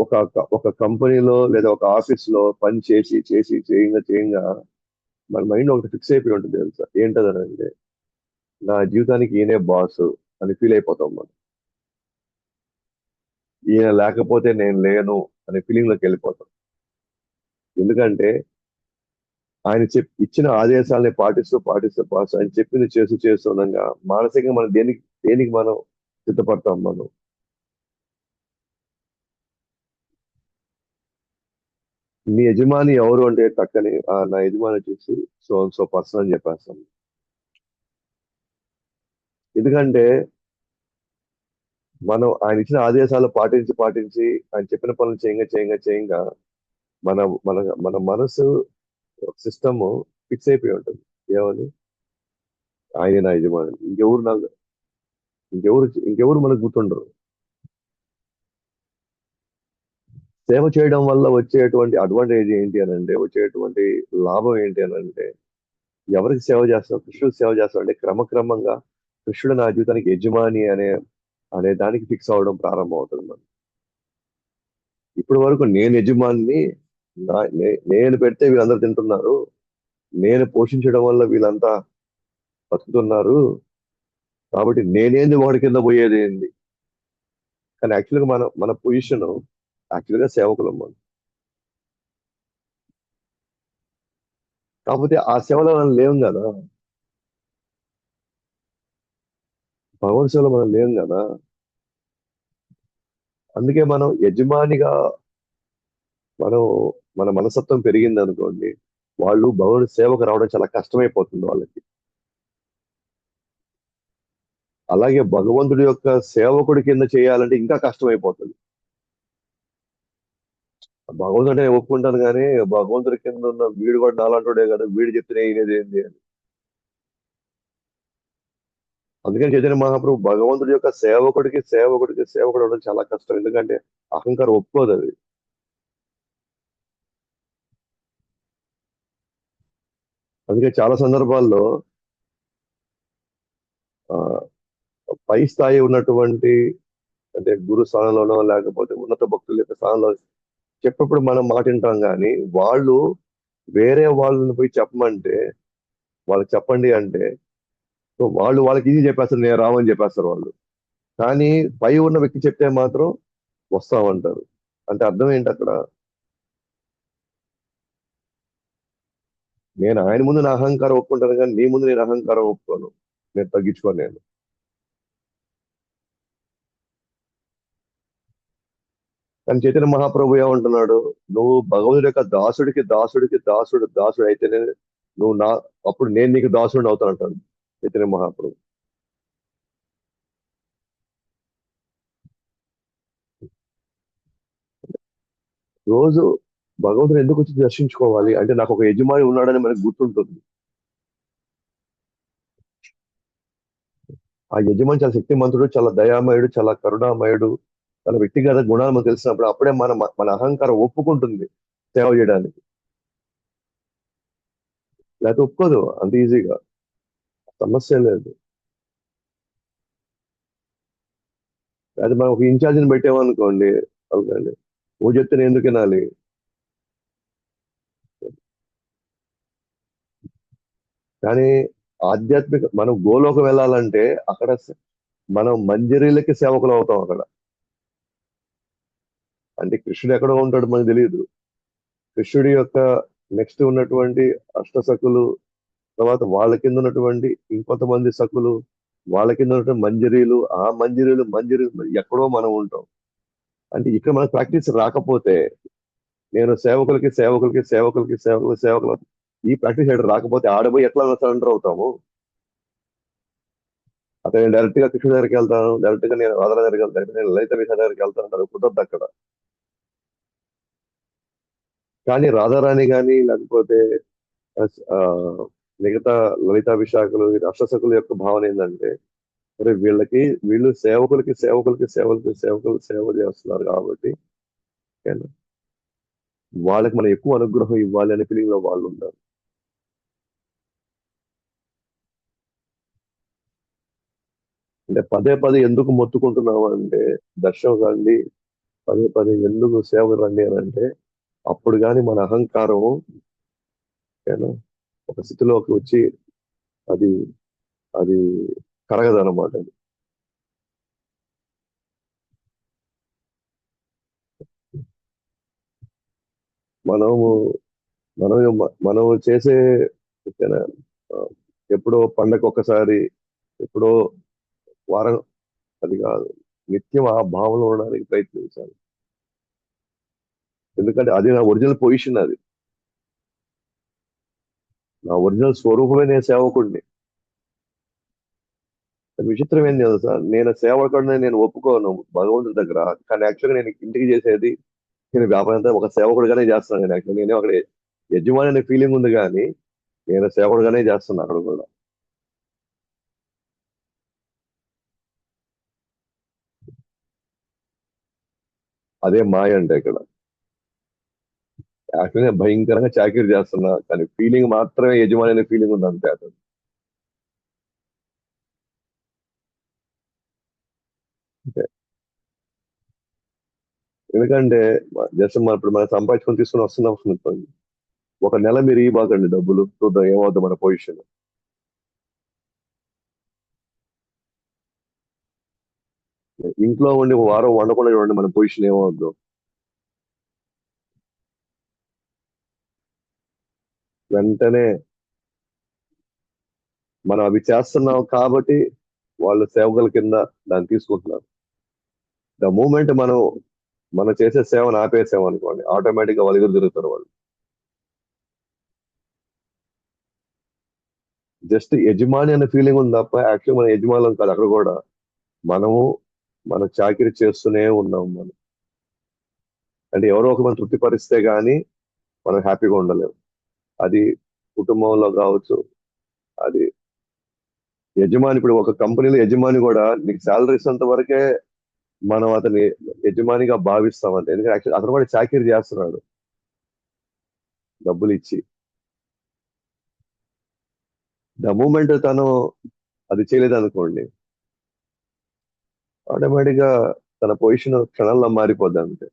ఒక ఒక కంపెనీలో లేదా ఒక ఆఫీస్ లో పని చేసి చేసి చేయంగా మన మైండ్ ఒకటి ఫిక్స్ అయిపోయి ఉంటుంది తెలుసా, ఏంటదనంటే నా జీవితానికి ఈయనే బాస్ అని ఫీల్ అయిపోతాం మనం. ఈయన లేకపోతే నేను లేను అనే ఫీలింగ్ లోకి వెళ్ళిపోతాం. ఎందుకంటే ఆయన ఇచ్చిన ఆదేశాలని పాటిస్తూ ఆయన చెప్పింది చేస్తుండగా మానసికంగా మనం దేనికి దేనికి మనం సిద్ధపడతాం. మనం నీ యజమాని ఎవరు అంటే టక్కని నా యజమాని వచ్చేసి సో పర్సన్ అని చెప్పేస్తాం. ఎందుకంటే మనం ఆయన ఇచ్చిన ఆదేశాలు పాటించి ఆయన చెప్పిన పనులు చేయంగా మన మన మన మనసు సిస్టమ్ ఫిక్స్ అయిపోయి ఉంటుంది. ఏమని, ఆయన నా యజమాని, ఇంకెవరు మనకు గుర్తుండరు. సేవ చేయడం వల్ల వచ్చేటువంటి అడ్వాంటేజ్ ఏంటి అని అంటే, వచ్చేటువంటి లాభం ఏంటి అని అంటే, ఎవరికి సేవ చేస్తాం, కృష్ణుడికి సేవ చేస్తాం అంటే క్రమక్రమంగా కృష్ణుడు నా జీవితానికి యజమాని అనే దానికి ఫిక్స్ అవడం ప్రారంభం అవుతుంది మనం. ఇప్పటి వరకు నేను యజమాని, నేను పెడితే వీళ్ళందరూ తింటున్నారు, నేను పోషించడం వల్ల వీళ్ళంతా బతుకుతున్నారు, కాబట్టి నేనేంది వాడి కింద పోయేది ఏంది. కానీ యాక్చువల్గా మన పొజిషన్ యాక్చువల్గా సేవకులం మనం. కాకపోతే ఆ సేవలో మనం లేం కదా, భగవత్ సేవలో మనం లేం కదా. అందుకే మనం యజమానిగా మనం మన మనస్తత్వం పెరిగింది అనుకోండి, వాళ్ళు భగవంతుడి సేవకు రావడం చాలా కష్టమైపోతుంది వాళ్ళకి. అలాగే భగవంతుడి యొక్క సేవకుడి కింద చేయాలంటే ఇంకా కష్టమైపోతుంది. భగవంతుడు అంటే నేను ఒప్పుకుంటాను కానీ భగవంతుడి కింద ఉన్న వీడు కూడా నాలాంటోడే కదా, వీడు చెప్తే వినేది ఏంటి అని. అందుకని చైతన్య మహాప్రభు భగవంతుడి యొక్క సేవకుడు అవడం చాలా కష్టం. ఎందుకంటే అహంకారం ఒప్పుకోదు అది. అందుకే చాలా సందర్భాల్లో ఆ, పై స్థాయి ఉన్నటువంటి, అంటే గురు స్థానంలోనో లేకపోతే ఉన్నత భక్తుల యొక్క స్థానంలో చెప్పినప్పుడు మనం మాట వింటాం కానీ వాళ్ళు వేరే వాళ్ళని పోయి చెప్పమంటే, వాళ్ళకి చెప్పండి అంటే సో వాళ్ళకి ఇది చెప్పేస్తారు, నేను రామని చెప్పేస్తారు వాళ్ళు. కానీ పై ఉన్న వ్యక్తి చెప్తే మాత్రం వస్తామంటారు. అంటే అర్థం ఏంటి అక్కడ? నేను ఆయన ముందు నా అహంకారం ఒప్పుకుంటాను కానీ నీ ముందు నేను అహంకారం ఒప్పుకోను. నేను తగ్గించుకోను నేను. కానీ చైతన్య మహాప్రభు ఏమంటున్నాడు? నువ్వు భగవంతుడి యొక్క దాసుడు అయితేనే నువ్వు నా, అప్పుడు నేను నీకు దాసుడిని అవుతాను అంటాడు చైతన్య మహాప్రభు. రోజు భగవంతుని ఎందుకు వచ్చి దర్శించుకోవాలి అంటే నాకు ఒక యజమాని ఉన్నాడని మనకు గుర్తుంటుంది. ఆ యజమాని చాలా శక్తిమంతుడు, చాలా దయామయుడు, చాలా కరుణామయుడు, చాలా వ్యక్తిగత గుణాలు మనకు తెలిసినప్పుడు అప్పుడే మన అహంకారం ఒప్పుకుంటుంది సేవ చేయడానికి. లేకపోతే ఒప్పుకోదు అంత ఈజీగా. సమస్య లేదు. అది మనం ఒక ఇన్ఛార్జిని పెట్టామనుకోండి, అవునండి, నువ్వు చెప్తే నేను ఎందుకు వినాలి? కానీ ఆధ్యాత్మిక మనం గోలోకి వెళ్ళాలంటే అక్కడ మనం మంజరీలకి సేవకులు అవుతాం అక్కడ. అంటే కృష్ణుడు ఎక్కడో ఉంటాడు మనకు తెలియదు. కృష్ణుడి యొక్క నెక్స్ట్ ఉన్నటువంటి అష్టసకులు, తర్వాత వాళ్ళ కింద ఉన్నటువంటి ఇంకొంతమంది సకులు, వాళ్ళ కింద ఉన్నటువంటి మంజరీలు, ఆ మంజరీలు ఎక్కడో మనం ఉంటాం. అంటే ఇక్కడ మనకు ప్రాక్టీస్ రాకపోతే, నేను సేవకులు ఈ ప్రాక్టీస్ ఎక్కడ రాకపోతే ఆడపోయి ఎట్లా సరెండర్ అవుతాము? అతను నేను డైరెక్ట్ గా కృష్ణుడి దగ్గరికి వెళ్తాను, డైరెక్ట్ గా నేను రాధా దగ్గరికి వెళ్తాను, నేను లలిత విషయ దగ్గరికి వెళ్తాను అంటారు, కుదరదు అక్కడ. కానీ రాధారాణి కానీ లేకపోతే ఆ, మిగతా లలిత విశాఖలు అష్టసకుల యొక్క భావన ఏంటంటే, మరి వీళ్ళు సేవకులు సేవ చేస్తున్నారు కాబట్టి ఓకేనా, వాళ్ళకి మనం ఎక్కువ అనుగ్రహం ఇవ్వాలి అనే ఫీలింగ్ లో వాళ్ళు ఉంటారు. అంటే పదే పదే ఎందుకు మొత్తుకుంటున్నాము అంటే, దర్శనం రండి, పదే పదే ఎందుకు సేవకు రండి అని అంటే, అప్పుడు కానీ మన అహంకారం ఓకేనా ఒక స్థితిలోకి వచ్చి అది అది కరగదనమాట. మనము మనం చేసే ఓకేనా, ఆ, ఎప్పుడో పండగ ఒక్కసారి, ఎప్పుడో వారం, అది కాదు, నిత్యం ఆ భావంలో ఉండడానికి ప్రయత్నించాలి. ఎందుకంటే అది నా ఒరిజినల్ పొజిషన్, అది నా ఒరిజినల్ స్వరూపమే, నేను సేవకుడిని. విచిత్రం ఏం తెలుసా, నేను సేవకుడిని నేను ఒప్పుకోను భగవంతుడి దగ్గర, కానీ యాక్చువల్గా నేను ఇంటికి చేసేది, నేను వ్యాపారం అంతా ఒక సేవకుడిగానే చేస్తున్నాను. నేను యాక్చువల్గా నేను అక్కడ యజమాని అనే ఫీలింగ్ ఉంది కానీ నేను సేవకుడిగానే చేస్తున్నాను అక్కడ కూడా. అదే మాయ అంటే ఇక్కడ. యాక్చువల్గా నేను భయంకరంగా చాకరీ చేస్తున్నా కానీ ఫీలింగ్ మాత్రమే యజమాని అనే ఫీలింగ్ ఉంది అంతే అతను. అంతే. ఎందుకంటే జస్ట్ మనం ఇప్పుడు మనం సంపాదించుకొని తీసుకొని వస్తున్నాం అనుకోండి, ఒక నెల మీరు బాకండి డబ్బులు, చూద్దాం ఏమవుతుంది మన పొజిషన్. ఇంట్లో ఉండి ఒక వారం వండకుండా చూడండి మన పొజిషన్ ఏమవుద్దు. వెంటనే మనం అవి చేస్తున్నాం కాబట్టి వాళ్ళు సేవకుల కింద దాన్ని తీసుకుంటున్నారు. ద మూమెంట్ మనం చేసే సేవను ఆపేసాం అనుకోండి, ఆటోమేటిక్ గా వాళ్ళు ఎదురు తిరుగుతారు వాళ్ళు. జస్ట్ యజమాని అనే ఫీలింగ్ ఉంది తప్ప యాక్చువల్ మన యజమానులం కాదు అక్కడ కూడా. మనము మన చాకిరీ చేస్తూనే ఉన్నాం మనం. అంటే ఎవరో ఒక మనం తృప్తిపరిస్తే గానీ మనం హ్యాపీగా ఉండలేము. అది కుటుంబంలో కావచ్చు. అది యజమాని, ఇప్పుడు ఒక కంపెనీలో యజమాని కూడా నీకు శాలరీ ఇస్తున్నంత వరకే మనం అతని యజమానిగా భావిస్తాం అంతే. ఎందుకంటే యాక్చువల్ అతను కూడా చాకిరీ చేస్తున్నాడు డబ్బులు ఇచ్చి. ద మూమెంట్ తను అది చేయలేదు అనుకోండి, ఆటోమేటిక్ గా తన పొజిషన్ క్షణాల్లో మారిపోద్ది అంతే.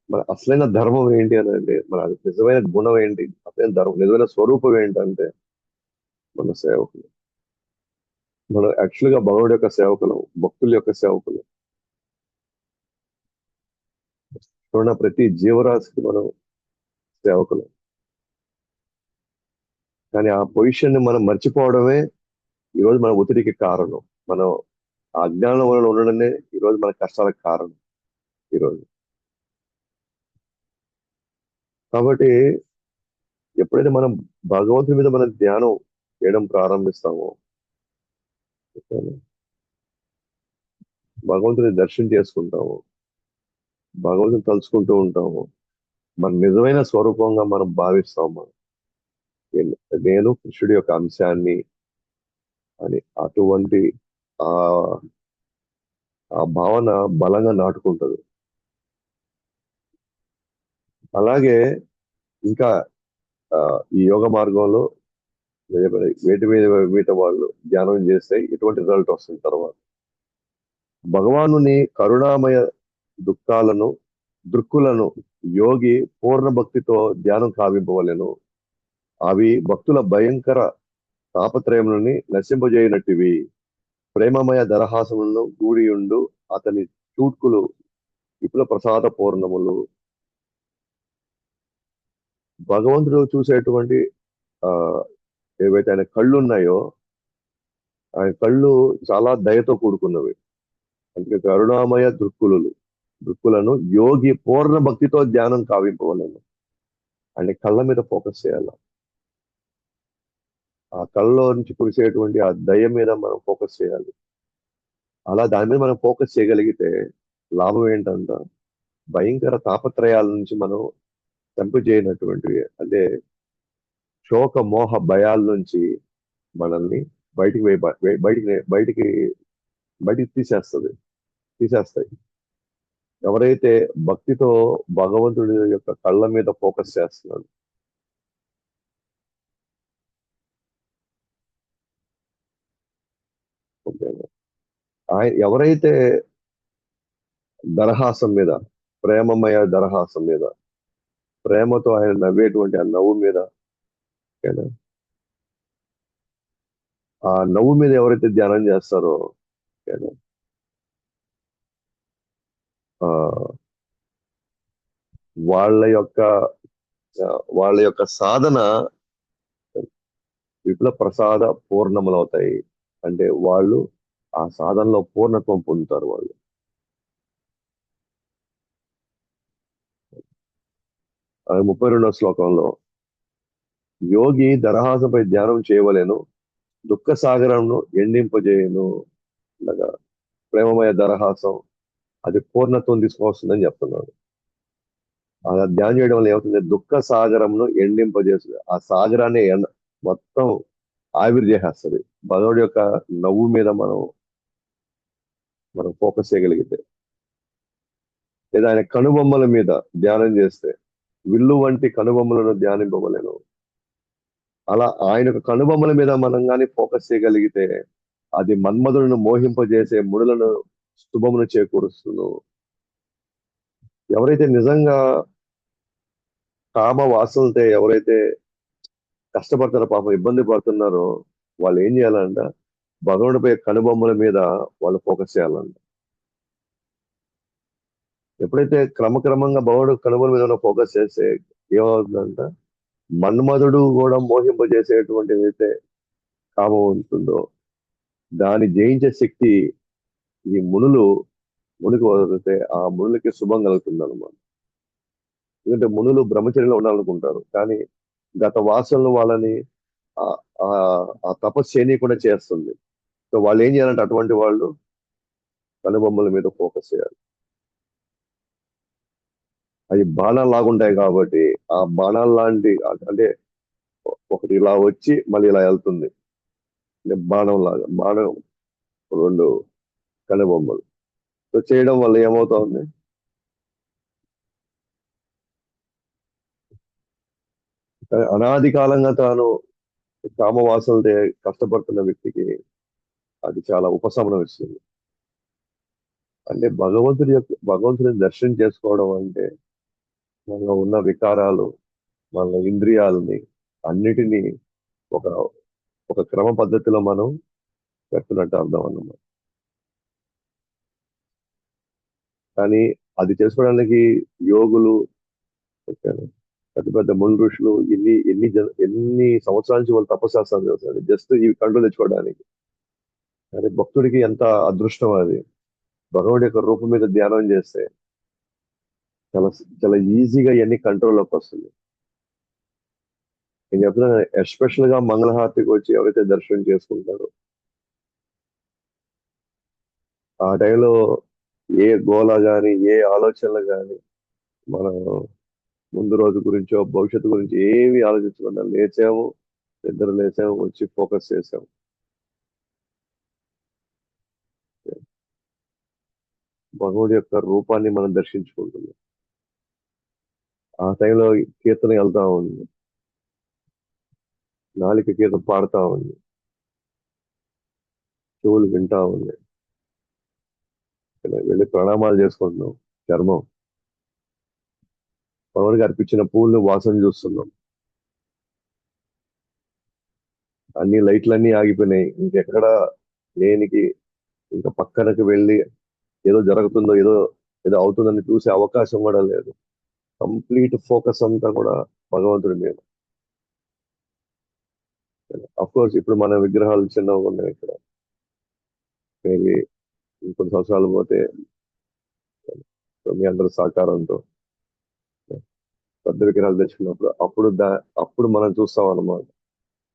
మన అసలైన ధర్మం ఏంటి అని అంటే, మన నిజమైన గుణం ఏంటి, అసలైన ధర్మం, నిజమైన స్వరూపం ఏంటంటే మన సేవకులు. మనం యాక్చువల్ గా భగవుడి యొక్క సేవకులు, భక్తుల యొక్క సేవకులు. చూడండి, ప్రతి జీవరాశికి మనం సేవకులు. కానీ ఆ పొజిషన్ ని మనం మర్చిపోవడమే ఈరోజు మన ఒత్తిడికి కారణం. మనం ఆ అజ్ఞానం వలన ఉండడమే ఈరోజు మన కష్టాలకు కారణం ఈరోజు. కాబట్టి ఎప్పుడైతే మనం భగవంతుని మీద మనం ధ్యానం చేయడం ప్రారంభిస్తామో, ఓకేనా? భగవంతుని దర్శనం చేసుకుంటాము, భగవంతుని తలుచుకుంటూ ఉంటాము, మన నిజమైన స్వరూపంగా మనం భావిస్తాం. నేను కృష్ణుడి యొక్క అంశాన్ని అని అటువంటి ఆ ఆ భావన బలంగా నాటుకుంటది. అలాగే ఇంకా ఈ యోగ మార్గంలో వేటి మీద వీటి వాళ్ళు ధ్యానం చేస్తే ఎటువంటి రిజల్ట్ వస్తుంది తర్వాత. భగవానుని కరుణామయ దుఃఖాలను దృక్కులను యోగి పూర్ణ భక్తితో ధ్యానం కావింపవలెను. అవి భక్తుల భయంకర తాపత్రయములని నశింపజేయనట్టివి. ప్రేమమయ దరహాసములను కూడియుండు అతని చూట్కులు విపుల ప్రసాద పూర్ణములు. భగవంతుడు చూసేటువంటి ఆ ఏవైతే ఆయన కళ్ళు ఉన్నాయో, ఆయన కళ్ళు చాలా దయతో కూడుకున్నవి. అందుకే కరుణామయ దృక్కులను యోగి పూర్ణ భక్తితో ధ్యానం కావింపవలను. అంటే కళ్ళ మీద ఫోకస్ చేయాలి. ఆ కళ్ళలో నుంచి కురిసేటువంటి ఆ దయ మీద మనం ఫోకస్ చేయాలి. అలా దాని మీద మనం ఫోకస్ చేయగలిగితే లాభం ఏంటంట, భయంకర తాపత్రయాల నుంచి మనం చేయనటువంటివి, అంటే శోక మోహ భయాల నుంచి మనల్ని బయటికి బయటికి బయటికి తీసేస్తాయి. ఎవరైతే భక్తితో భగవంతుడి యొక్క కళ్ళ మీద ఫోకస్ చేస్తున్నాడు, ఓకేనా? ఎవరైతే దరహాసం మీద, ప్రేమమయ దరహాసం మీద, ప్రేమతో ఆయన నవ్వేటువంటి ఆ నవ్వు మీద, ఓకేనా, ఆ నవ్వు మీద ఎవరైతే ధ్యానం చేస్తారో, ఓకేనా, ఆ వాళ్ళ యొక్క వాళ్ళ యొక్క సాధన విపుల ప్రసాద పూర్ణములవుతాయి. అంటే వాళ్ళు ఆ సాధనలో పూర్ణత్వం పొందుతారు వాళ్ళు. అది 32వ శ్లోకంలో, యోగి దరహాసంపై ధ్యానం చేయవలెను, దుఃఖ సాగరంను ఎండింపజేయను. అనగా ప్రేమమయ దరహాసం అది పూర్ణత్వం తీసుకొస్తుందని చెప్తున్నాడు. అలా ధ్యానం చేయడం వల్ల ఏమవుతుంది, దుఃఖ సాగరంను ఎండింపజేస్తుంది. ఆ సాగరాన్ని మొత్తం ఆవిరి చేసేస్తుంది. భగవుడి యొక్క నవ్వు మీద మనం ఫోకస్ చేయగలిగితే, లేదా ఆయన కనుబొమ్మల మీద ధ్యానం చేస్తే, విల్లు వంటి కనుబొమ్మలను ధ్యానింపవలెను. అలా ఆయన యొక్క కనుబొమ్మల మీద మనం కానీ ఫోకస్ చేయగలిగితే, అది మన్మధులను మోహింపజేసే ముడులను శుభమును చేకూరుస్తుంది. ఎవరైతే నిజంగా కామ వాసనలతో ఎవరైతే కష్టపడుతున్నారో, పాపం ఇబ్బంది పడుతున్నారో, వాళ్ళు ఏం చేయాలంట, భగవంతుడిపై కనుబొమ్మల మీద వాళ్ళు ఫోకస్ చేయాలంట. ఎప్పుడైతే క్రమక్రమంగా భగవానుడు కనుబొమ్మల మీద ఫోకస్ చేస్తే ఏమవుతుందంట, మన్మధుడు కూడా మోహింపజేసేటువంటి ఏదైతే కామం ఉంటుందో దాన్ని జయించే శక్తి ఈ మునికి వదిలితే ఆ మునులకి శుభం కలుగుతుంది అనమాట. ఎందుకంటే మునులు బ్రహ్మచర్యంలో ఉండాలనుకుంటారు, కానీ గత వాసనలు వాళ్ళని ఆ ఆ తపస్సు చేయనీయకుండా చేస్తుంది. సో వాళ్ళు ఏం చేయాలంటే అటువంటి వాళ్ళు కనుబొమ్మల మీద ఫోకస్ చేయాలి. అవి బాణాలు లాగుంటాయి కాబట్టి ఆ బాణాలు లాంటి అంటే ఒకటి ఇలా వచ్చి మళ్ళీ ఇలా వెళ్తుంది. అంటే బాణం లాగా బాణం రెండు కనుబొమ్మలు. సో చేయడం వల్ల ఏమవుతోంది, అనాది కాలంగా తాను కామవాసనలతో కష్టపడుతున్న వ్యక్తికి అది చాలా ఉపశమనం ఇస్తుంది. అంటే భగవంతుని దర్శనం చేసుకోవడం అంటే మనలో ఉన్న వికారాలు, మన ఇంద్రియాలని అన్నిటినీ ఒక ఒక క్రమ పద్ధతిలో మనం పెడుతున్నట్టు అర్థం అన్నమాట. కానీ అది చేసుకోవడానికి యోగులు, ఓకేనా, పెద్ద పెద్ద ముని ఋషులు ఎన్ని సంవత్సరాల నుంచి వాళ్ళు తపశాస్త్రాలు చేస్తారు జస్ట్ ఈ కంట్రోల్ తెచ్చుకోవడానికి. కానీ భక్తుడికి ఎంత అదృష్టం అది. భగవానుడి యొక్క రూపం మీద ధ్యానం చేస్తే చాలా చాలా ఈజీగా ఇవన్నీ కంట్రోల్లోకి వస్తుంది. నేను చెప్తున్నా, ఎస్పెషల్ గా మంగళహారతికి వచ్చి ఎవరైతే దర్శనం చేసుకుంటారో ఆ టైంలో ఏ గోల గాని ఏ ఆలోచనలు గాని మనం ముందు రోజు గురించో భవిష్యత్తు గురించి ఏమి ఆలోచించకుండా లేచాము, నిద్ర లేచాము, వచ్చి ఫోకస్ చేసాము. భగవుడి యొక్క రూపాన్ని మనం దర్శించుకుంటున్నాం. ఆ టైంలో కీర్తన వెళ్తా ఉంది, నాలిక కీర్తన పాడుతా ఉంది, చెవులు వింటా ఉంది, వెళ్ళి ప్రణామాలు చేసుకుంటున్నాం, చర్మం భగవానికి అర్పించిన పూలు వాసన చూస్తున్నాం. అన్ని లైట్లన్నీ ఆగిపోయినాయి, ఇంకెక్కడ లేనికి ఇంకా పక్కనకి వెళ్ళి ఏదో జరుగుతుందో ఏదో ఏదో అవుతుందని చూసే అవకాశం కూడా లేదు. కంప్లీట్ ఫోకస్ అంతా కూడా భగవంతుడి మీద. అఫ్ కోర్స్ ఇప్పుడు మన విగ్రహాలు చిన్నగా ఉన్నాయి ఇక్కడ, మేబీ ఇంకొన్ని సంవత్సరాలు పోతే మీ అందరి సహకారంతో పెద్ద విగ్రహాలు తెచ్చుకున్నప్పుడు అప్పుడు మనం చూస్తాం అన్నమాట.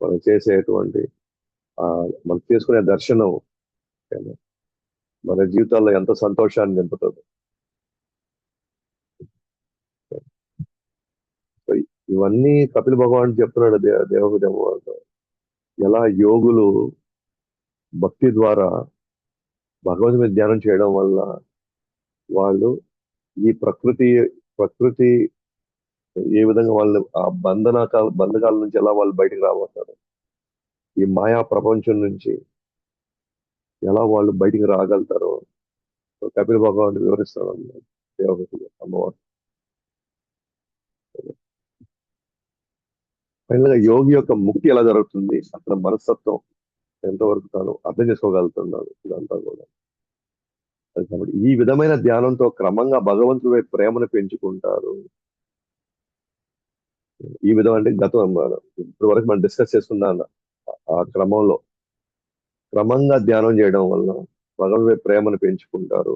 మనం చేసేటువంటి ఆ మనం చేసుకునే దర్శనం మన జీవితాల్లో ఎంత సంతోషాన్ని నింపుతుంది. సో ఇవన్నీ కపిల భగవాన్ చెప్తున్నాడు దేవహృదయం వాళ్ళు. ఎలా యోగులు భక్తి ద్వారా భగవంతుని మీద ధ్యానం చేయడం వల్ల వాళ్ళు ఈ ప్రకృతి ఏ విధంగా వాళ్ళు ఆ బంధకాల నుంచి ఎలా వాళ్ళు బయటకు రాబోతారు, ఈ మాయా ప్రపంచం నుంచి ఎలా వాళ్ళు బయటికి రాగలుగుతారో కపిల భగవాన్ వివరిస్తాడు అన్నమాట. దేవహృతి అమ్మవారు ఫైనల్ గా యోగి యొక్క ముక్తి ఎలా జరుగుతుంది, అతని మనస్తత్వం ఎంతవరకు తాను అర్థం చేసుకోగలుగుతున్నాడు, ఇదంతా కూడా. అది కాబట్టి ఈ విధమైన ధ్యానంతో క్రమంగా భగవంతుడి వైపు ప్రేమను పెంచుకుంటారు. ఈ విధం అంటే గతం ఇప్పటి వరకు మనం డిస్కస్ చేసుకున్నాం. ఆ క్రమంగా ధ్యానం చేయడం వల్ల భగవంతుడి వైపు ప్రేమను పెంచుకుంటారు.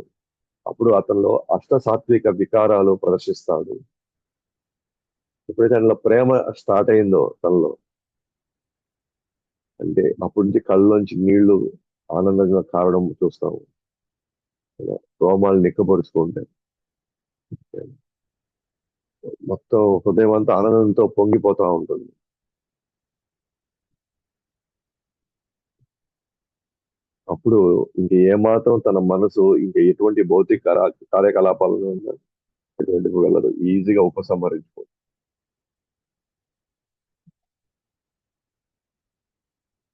అప్పుడు అతనిలో అష్ట సాత్విక వికారాలు ప్రదర్శిస్తాడు. ఎప్పుడైతే తనలో ప్రేమ స్టార్ట్ అయిందో తనలో, అంటే అప్పటి నుంచి కళ్ళలోంచి నీళ్లు ఆనందంగా కారడం చూస్తాము, రోమాలు నిక్కపరుచుకుంటే మొత్తం హృదయం అంతా ఆనందంతో పొంగిపోతా ఉంటుంది. అప్పుడు ఇంక ఏమాత్రం తన మనసు ఇంక ఎటువంటి భౌతిక కార్యకలాపాలను ఎటువంటి వెళ్ళదు, ఈజీగా ఉపసంహరించుకో.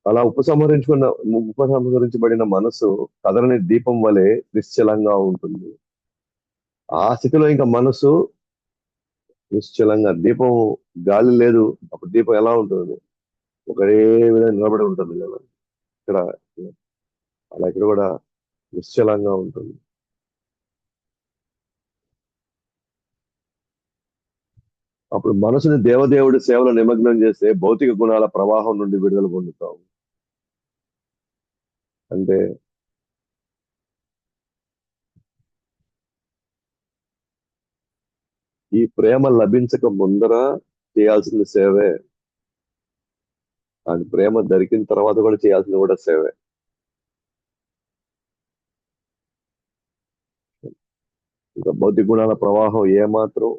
అలా ఉపసంహరించబడిన మనసు కదలని దీపం వలె నిశ్చలంగా ఉంటుంది. ఆ స్థితిలో ఇంకా మనసు నిశ్చలంగా, దీపం గాలి లేదు, అప్పుడు దీపం ఎలా ఉంటుంది, ఒకటే విధంగా నిలబడి ఉంటుంది కదా ఇక్కడ. అలా ఇక్కడ కూడా నిశ్చలంగా ఉంటుంది. అప్పుడు మనసుని దేవదేవుడి సేవలో నిమగ్నం చేస్తే భౌతిక గుణాల ప్రవాహం నుండి విడుదల పొందుతాం. అంటే ఈ ప్రేమ లభించక ముందర చేయాల్సిన సేవే, అది ప్రేమ దొరికిన తర్వాత కూడా చేయాల్సింది కూడా సేవే. ఇంకా భౌతిక గుణాల ప్రవాహం ఏమాత్రం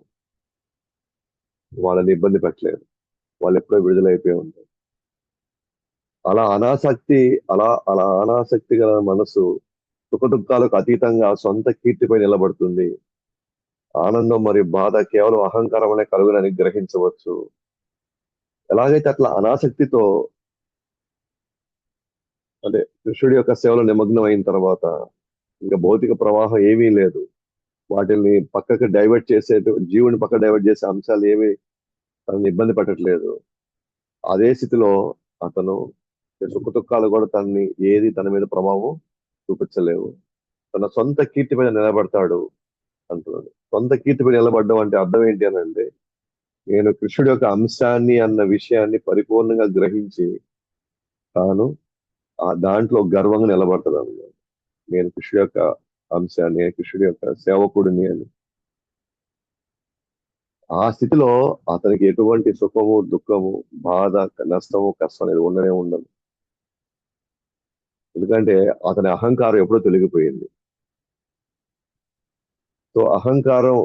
వాళ్ళని ఇబ్బంది పెట్టలేదు. వాళ్ళు ఎప్పుడో విడుదలైపోయి ఉంటారు. అలా అనాసక్తి, అలా అలా అనాసక్తి గల మనసు సుఖదుఖాలకు అతీతంగా సొంత కీర్తిపై నిలబడుతుంది. ఆనందం మరియు బాధ కేవలం అహంకారం అనే కలుగునని గ్రహించవచ్చు. ఎలాగైతే అట్లా అనాసక్తితో, అంటే కృష్ణుడి యొక్క సేవలో నిమగ్నం అయిన తర్వాత ఇంకా భౌతిక ప్రవాహం ఏమీ లేదు. వాటిని పక్కకి డైవర్ట్ చేసే, జీవుని పక్క డైవర్ట్ చేసే అంశాలు ఏమి తనని ఇబ్బంది పెట్టట్లేదు. అదే స్థితిలో అతను సుఖ దుఃఖాలు కూడా ఏది తన మీద ప్రభావం చూపించలేవు. తన సొంత కీర్తి మీద నిలబడతాడు అంటున్నాడు. సొంత కీర్తి మీద నిలబడడం అంటే అర్థం ఏంటి అని అంటే, నేను కృష్ణుడి యొక్క అంశాన్ని అన్న విషయాన్ని పరిపూర్ణంగా గ్రహించి తాను ఆ దాంట్లో గర్వంగా నిలబడతాడు అన్నమాట. నేను కృష్ణుడి యొక్క అంశాన్ని, నేను కృష్ణుడి యొక్క సేవకుడిని అని. ఆ స్థితిలో అతనికి ఎటువంటి సుఖము, దుఃఖము, బాధ, నష్టము, కష్టం అనేది ఉండనే ఉండదు. ఎందుకంటే అతని అహంకారం ఎప్పుడో తొలగిపోయింది. సో అహంకారం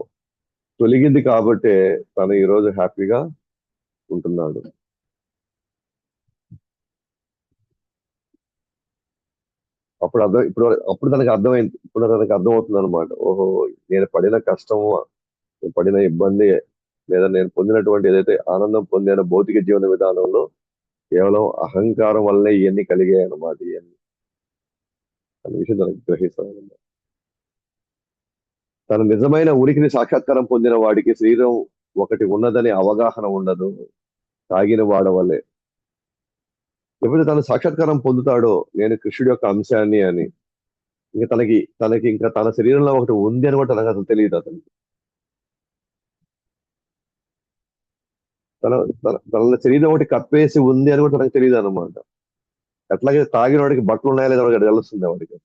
తొలగింది కాబట్టే తను ఈరోజు హ్యాపీగా ఉంటున్నాడు. అప్పుడు తనకి అర్థమైంది, ఇప్పుడు తనకి అర్థమవుతుంది అనమాట. ఓహో, నేను పడిన కష్టము, నేను పడిన ఇబ్బంది, లేదా నేను పొందినటువంటి ఏదైతే ఆనందం పొందానో భౌతిక జీవన విధానంలో కేవలం అహంకారం వల్లే ఇవన్నీ కలిగాయి అన్నమాట. ఇవన్నీ అనే విషయం తనకి గ్రహిస్తాను. తన నిజమైన ఉనికిని సాక్షాత్కారం పొందిన వాడికి శరీరం ఒకటి ఉన్నదని అవగాహన ఉండదు. తాగిన వాడవలే ఎప్పుడైతే తను సాక్షాత్కారం పొందుతాడో, నేను కృష్ణుడి యొక్క అంశాన్ని అని, ఇంకా తనకి ఇంకా తన శరీరంలో ఒకటి ఉంది అని కూడా తనకు అసలు తెలియదు. అతనికి తన శరీరం ఒకటి కప్పేసి ఉంది అని కూడా తనకు తెలియదు అనమాట. ఎట్లాగే తాగిన వాడికి బట్టలు ఉన్నాయా లేదా వాడికి తెలుస్తుంది. వాడికి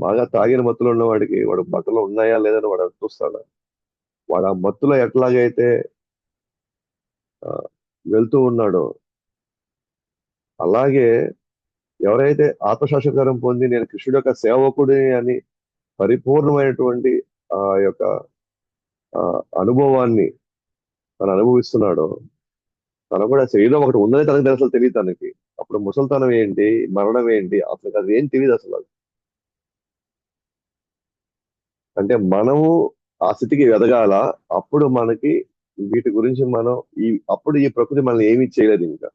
బాగా తాగిన మత్తులో ఉన్న వాడికి వాడు బట్టలు ఉన్నాయా లేదని వాడు చూస్తాడు. వాడు ఆ మత్తులో ఎట్లాగైతే ఆ, వెళ్తూ ఉన్నాడో, అలాగే ఎవరైతే ఆత్మసాక్షాత్కారం పొంది నేను కృష్ణుడి యొక్క సేవకుడిని అని పరిపూర్ణమైనటువంటి ఆ యొక్క ఆ అనుభవాన్ని తను అనుభవిస్తున్నాడో, తన కూడా శరీరం ఒకటి ఉందని తనకు అసలు తెలియదు తనకి. అప్పుడు ముసలితనం ఏంటి, మరణం ఏంటి, అసలు అది ఏం తెలియదు అసలు. అంటే మనము ఆ స్థితికి ఎదగాల. అప్పుడు మనకి వీటి గురించి మనం అప్పుడు ఈ ప్రకృతి మనల్ని ఏమీ చేయలేదు ఇంకా.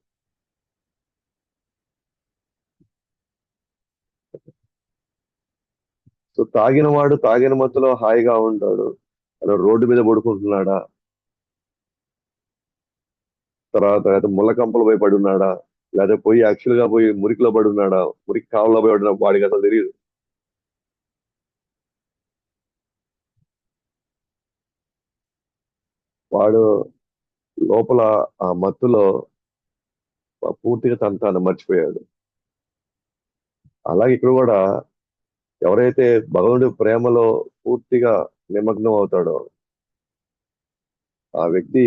సో తాగిన వాడు తాగిన మత్తులో హాయిగా ఉంటాడు. అలా రోడ్డు మీద పడుకుంటున్నాడా, తర్వాత ముళ్ళ కంపలు పోయి పడి ఉన్నాడా, లేదా పోయి యాక్చువల్ గా పోయి మురికిలో పడి ఉన్నాడా, మురికి కావలో పోయి పడిన వాడికి అసలు తెలియదు. వాడు లోపల ఆ మత్తులో పూర్తిగా తాను మర్చిపోయాడు. అలాగే ఇక్కడ కూడా ఎవరైతే భగవంతుడి ప్రేమలో పూర్తిగా నిమగ్నం అవుతాడో, ఆ వ్యక్తి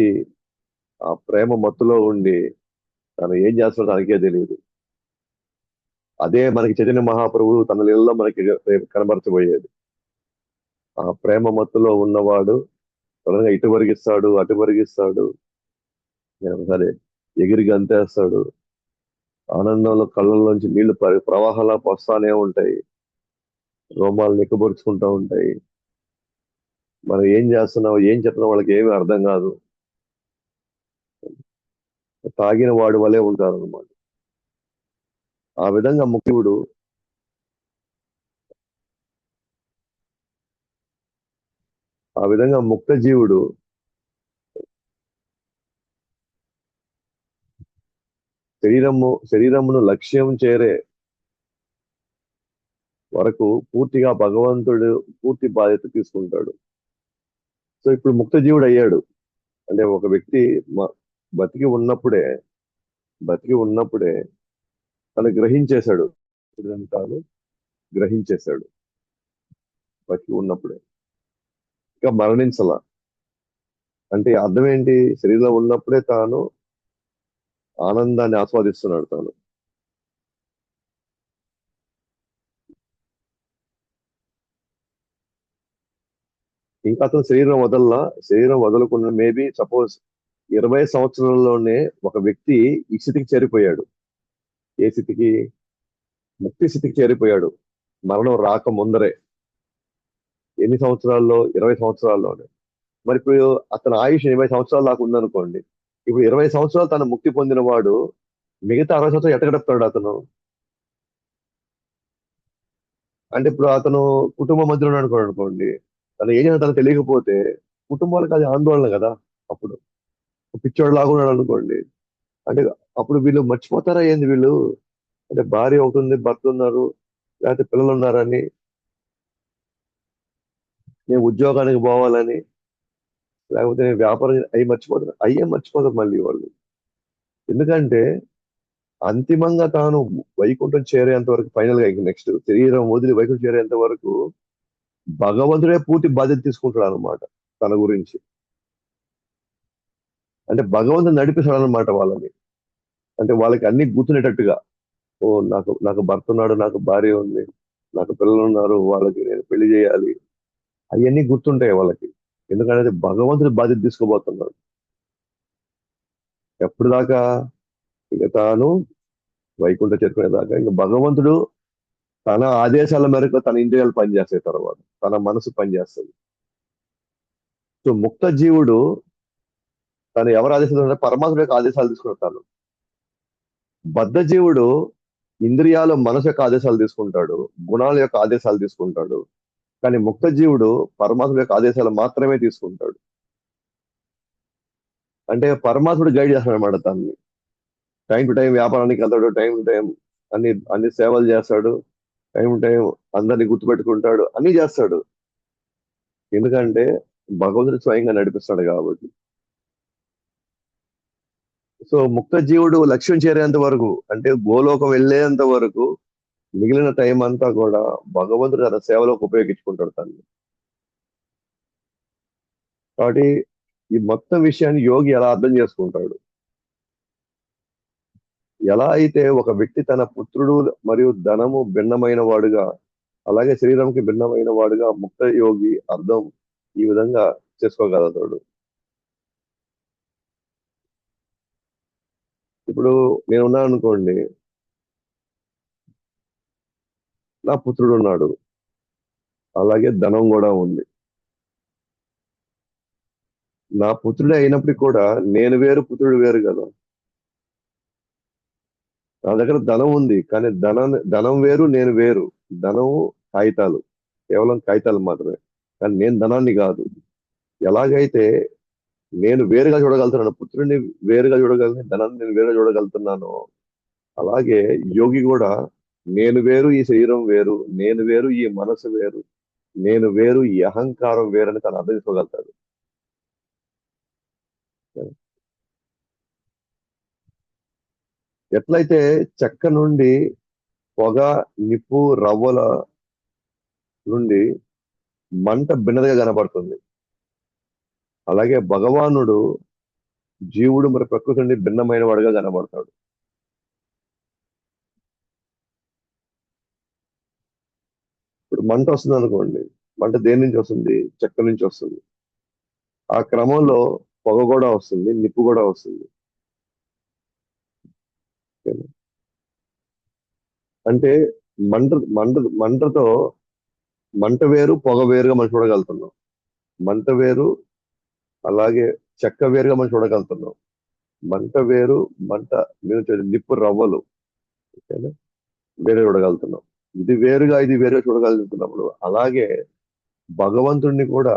ఆ ప్రేమ మత్తులో ఉండి తను ఏం చేస్తాడో తనకే తెలియదు. అదే మనకి చైతన్య మహాప్రభువు తన లీలలో మనకి రేపు కనబరచబోయేది. ఆ ప్రేమ మత్తులో ఉన్నవాడు త్వరగా ఇటు పరిగిస్తాడు, అటు పరిగిస్తాడు, సరే ఎగిరి గంతేస్తాడు. ఆనందంలో కళ్ళల్లోంచి నీళ్లు ప్రవాహాలా వస్తానే ఉంటాయి. రోమాలు నిక్కబొడుచుకుంటూ ఉంటాయి. మనం ఏం చేస్తున్నావు, ఏం చెప్తున్నావు వాళ్ళకి ఏమీ అర్థం కాదు. తాగిన వాడి వలే ఉంటారు అనమాట. ఆ విధంగా ముఖ్యుడు, ఆ విధంగా ముక్త జీవుడు శరీరమును లక్ష్యం చేరే వరకు పూర్తిగా భగవంతుడు పూర్తి బాధ్యత తీసుకుంటాడు. సో ఇప్పుడు ముక్త జీవుడు అయ్యాడు. అంటే ఒక వ్యక్తి మ- బతికి ఉన్నప్పుడే బతికి ఉన్నప్పుడే తను గ్రహించేశాడు. తాను గ్రహించేశాడు బతికి ఉన్నప్పుడే. ఇంకా మరణించాల. అంటే అర్థం ఏంటి? శరీరంలో ఉన్నప్పుడే తాను ఆనందాన్ని ఆస్వాదిస్తున్నాడు తాను. ఇంకా అతను శరీరం వదలకుండా మేబీ సపోజ్ 20 సంవత్సరాల్లోనే ఒక వ్యక్తి ఈ స్థితికి చేరిపోయాడు. ఏ స్థితికి? ముక్తి స్థితికి చేరిపోయాడు. మరణం రాక ముందరే. ఎన్ని సంవత్సరాల్లో? 20 సంవత్సరాల్లోనే. మరి ఇప్పుడు అతని ఆయుష్ 20 సంవత్సరాల దాకా ఉందనుకోండి. ఇప్పుడు 20 సంవత్సరాలు తను ముక్తి పొందిన వాడు మిగతా 60 సంవత్సరాలు ఎట్ట గడుపుతాడు అతను? అంటే ఇప్పుడు అతను కుటుంబ మధ్యలో ఉన్నాడు అనుకోండి. తను ఏం చేయాలో తనకు తెలియకపోతే కుటుంబాలకు అది ఆందోళన కదా అప్పుడు. పిచ్చోడు లాగా ఉన్నాడు అనుకోండి. అంటే అప్పుడు వీళ్ళు మర్చిపోతారా ఏంది వీళ్ళు? అంటే భార్య ఒకటి ఉంది, భర్త ఉన్నారు, లేకపోతే పిల్లలు ఉన్నారని, నేను ఉద్యోగానికి పోవాలని, లేకపోతే నేను వ్యాపారం అవి మర్చిపోతారు. అయ్యే మర్చిపోతారు మళ్ళీ వాళ్ళు. ఎందుకంటే అంతిమంగా తాను వైకుంఠం చేరేంత వరకు ఫైనల్ గా ఇంక నెక్స్ట్ శరీరం వదిలి వైకుంఠం చేరేంత వరకు భగవంతుడే పూర్తి బాధ్యత తీసుకుంటాడు అనమాట తన గురించి. అంటే భగవంతుడు నడిపిస్తాడు అనమాట వాళ్ళని. అంటే వాళ్ళకి అన్ని గుర్తునేటట్టుగా, ఓ నాకు నాకు భర్త ఉన్నాడు, నాకు భార్య ఉంది, నాకు పిల్లలు ఉన్నారు, వాళ్ళకి నేను పెళ్లి చేయాలి, అవన్నీ గుర్తుంటాయి వాళ్ళకి. ఎందుకంటే భగవంతుడి బాధ్యత తీసుకోబోతున్నాడు. ఎప్పుడు దాకా? ఇక తాను వైకుంఠ చేరుకునేదాకా ఇంకా భగవంతుడు తన ఆదేశాల మేరకు తన ఇంద్రియాలు పనిచేస్తాయి, తర్వాత తన మనసు పనిచేస్తుంది. సో ముక్త జీవుడు తను ఎవరు ఆదేశాలు పరమాత్మ యొక్క ఆదేశాలు తీసుకుంటాను. బద్ధ జీవుడు ఇంద్రియాలు మనసు యొక్క ఆదేశాలు తీసుకుంటాడు, గుణాల యొక్క ఆదేశాలు తీసుకుంటాడు. కానీ ముక్త జీవుడు పరమాత్మ యొక్క ఆదేశాలు మాత్రమే తీసుకుంటాడు. అంటే పరమాత్ముడు గైడ్ చేస్తాడు అనమాట తనని. టైం టు టైం వ్యాపారానికి వెళ్తాడు, టైం టు టైం అన్ని అన్ని సేవలు చేస్తాడు, టైం టు టైం అందరినీ గుర్తుపెట్టుకుంటాడు, అన్ని చేస్తాడు. ఎందుకంటే భగవంతుడు స్వయంగా నడిపిస్తాడు కాబట్టి. సో ముక్త జీవుడు లక్ష్యం చేరేంత వరకు, అంటే గోలోకం వెళ్ళేంత వరకు మిగిలిన టైం అంతా కూడా భగవంతుడు తన సేవలోకి ఉపయోగించుకుంటాడు తను. కాబట్టి ఈ మొత్తం విషయాన్ని యోగి ఎలా అర్థం చేసుకుంటాడు? ఎలా అయితే ఒక వ్యక్తి తన పుత్రుడు మరియు ధనము భిన్నమైన వాడుగా, అలాగే శరీరంకి భిన్నమైన వాడుగా ముక్త యోగి అర్థం ఈ విధంగా చేసుకోగలుగుతాడు. ఇప్పుడు నేనున్నాను అనుకోండి, నా పుత్రుడు ఉన్నాడు, అలాగే ధనం కూడా ఉంది. నా పుత్రుడే అయినప్పటికీ కూడా నేను వేరు, పుత్రుడు వేరు కదా. నా దగ్గర ధనం ఉంది, కానీ ధనం వేరు, నేను వేరు. ధనము కాగితాలు, కేవలం కాగితాలు మాత్రమే. కానీ నేను ధనాన్ని కాదు. ఎలాగైతే నేను వేరుగా చూడగలుగుతున్నాను, పుత్రుడిని వేరుగా చూడగలను, ధనాన్ని నేను వేరుగా చూడగలుగుతున్నాను, అలాగే యోగి కూడా నేను వేరు, ఈ శరీరం వేరు, నేను వేరు, ఈ మనసు వేరు, నేను వేరు, ఈ అహంకారం వేరని తను అర్థం చేసుకోగలుగుతాడు. ఎట్లయితే చెక్క నుండి పొగ, నిప్పు, రవ్వల నుండి మంట భిన్నదిగా కనబడుతుంది, అలాగే భగవానుడు జీవుడు మరి ప్రకృతి నుండి భిన్నమైన వాడుగా కనబడతాడు. ఇప్పుడు మంట వస్తుంది అనుకోండి, మంట దేని నుంచి వస్తుంది? చెక్క నుంచి వస్తుంది. ఆ క్రమంలో పొగ కూడా వస్తుంది, నిప్పు కూడా వస్తుంది. అంటే మంట మంట మంటతో మంట వేరు, పొగ వేరుగా మనం చూడగలుగుతున్నాం. మంట వేరు, అలాగే చెక్క వేరుగా మనం చూడగలుగుతున్నాం. మంట వేరు, మంట నిప్పు రవ్వలు, ఓకేనా, వేరే చూడగలుగుతున్నాం. ఇది వేరుగా ఇది వేరుగా చూడగలుగుతున్నప్పుడు, అలాగే భగవంతుడిని కూడా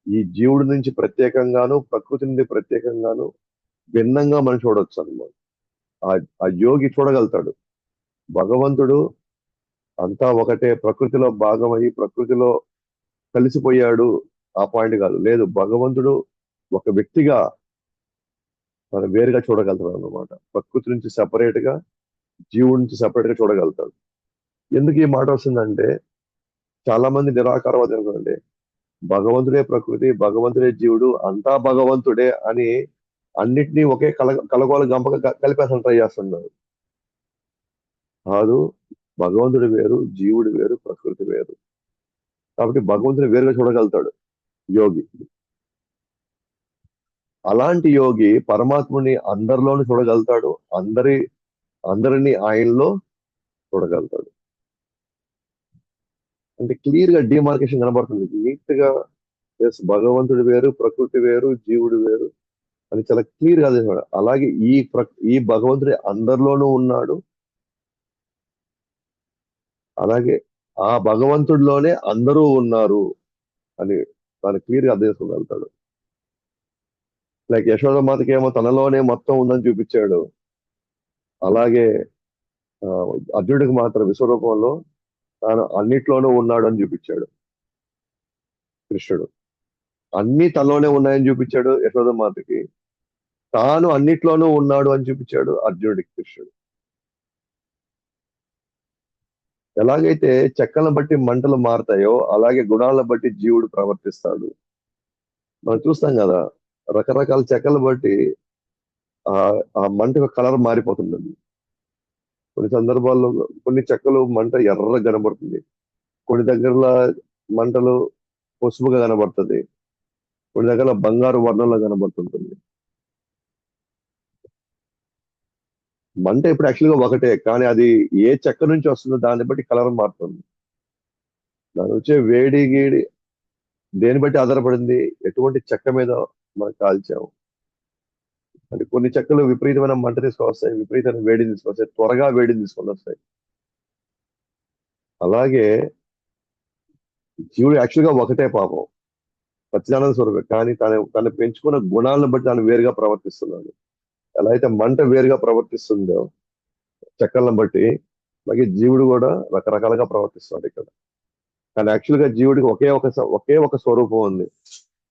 ఈ జీవుడి నుంచి ప్రత్యేకంగాను, ప్రకృతి నుండి ప్రత్యేకంగాను భిన్నంగా మనం చూడొచ్చు అనమాట. ఆ ఆ యోగి చూడగలుగుతాడు. భగవంతుడు అంతా ఒకటే, ప్రకృతిలో భాగమై ప్రకృతిలో కలిసిపోయాడు, ఆ పాయింట్ కాదు. లేదు, భగవంతుడు ఒక వ్యక్తిగా మనం వేరుగా చూడగలుగుతాడు అనమాట. ప్రకృతి నుంచి సెపరేట్ గా, జీవుడి నుంచి సెపరేట్ గా చూడగలుగుతాడు. ఎందుకు ఈ మాట వస్తుందంటే, చాలా మంది నిరాకారవాది అనుకోండి, భగవంతుడే ప్రకృతి, భగవంతుడే జీవుడు, అంతా భగవంతుడే అని అన్నిటినీ ఒకే కలగోల గంపగా కలిపేసం ట్రై చేస్తున్నారు. కాదు, భగవంతుడు వేరు, జీవుడు వేరు, ప్రకృతి వేరు. కాబట్టి భగవంతుని వేరుగా చూడగలుగుతాడు యోగి. అలాంటి యోగి పరమాత్ముని అందరిలోనూ చూడగలుగుతాడు, అందరినీ ఆయనలో చూడగలుగుతాడు. అంటే క్లియర్ గా డిమార్కేషన్ కనబడుతుంది నీట్ గా. ఎస్, భగవంతుడు వేరు, ప్రకృతి వేరు, జీవుడు వేరు అని చాలా క్లియర్ గా చేశాడు. అలాగే ఈ భగవంతుడి అందరిలోనూ ఉన్నాడు. అలాగే ఆ భగవంతుడిలోనే అందరూ ఉన్నారు అని దాన్ని క్లియర్ గా అర్థం చేసుకోగలుగుతాడు. లైక్ యశోదమాతకి ఏమో తనలోనే మొత్తం ఉందని చూపించాడు. అలాగే ఆ, అర్జునుడికి మాత్రం విశ్వరూపంలో తాను అన్నిట్లోనూ ఉన్నాడు అని చూపించాడు కృష్ణుడు. అన్ని తనలోనే ఉన్నాయని చూపించాడు యశోదమాతకి. తాను అన్నిట్లోనూ ఉన్నాడు అని చూపించాడు అర్జునుడికి కృష్ణుడు. ఎలాగైతే చెక్కలను బట్టి మంటలు మారతాయో అలాగే గుణాలను బట్టి జీవుడు ప్రవర్తిస్తాడు. మనం చూస్తాం కదా, రకరకాల చెక్కలు బట్టి ఆ ఆ మంట కలర్ మారిపోతుందండి. కొన్ని సందర్భాల్లో కొన్ని చెక్కలు మంట ఎర్రగా కనబడుతుంది, కొన్ని దగ్గరలో మంటలు పసుపుగా కనబడుతుంది, కొన్ని దగ్గర బంగారు వర్ణంలో కనబడుతుంటుంది. మంట ఇప్పుడు యాక్చువల్గా ఒకటే, కానీ అది ఏ చెక్క నుంచి వస్తుందో దాన్ని బట్టి కలర్ మారుతుంది. దాని వచ్చే వేడి గీడి దేని బట్టి ఆధారపడింది, ఎటువంటి చెక్క మీద మనం కాల్చాము. అంటే కొన్ని చెక్కలు విపరీతమైన మంట తీసుకొస్తాయి, విపరీతమైన వేడిని తీసుకొస్తాయి, త్వరగా వేడిని తీసుకొని వస్తాయి. అలాగే జీవుడు యాక్చువల్గా ఒకటే పాపం, సత్యనారాయణ స్వరూపే, కానీ తను పెంచుకున్న గుణాలను బట్టి తను వేరుగా ప్రవర్తిస్తున్నాడు. ఎలా అయితే మంట వేరుగా ప్రవర్తిస్తుందో చెక్కలను బట్టి, అలాగే జీవుడు కూడా రకరకాలుగా ప్రవర్తిస్తున్నాడు ఇక్కడ. కానీ యాక్చువల్ గా జీవుడికి ఒకే ఒక స్వరూపం ఉంది.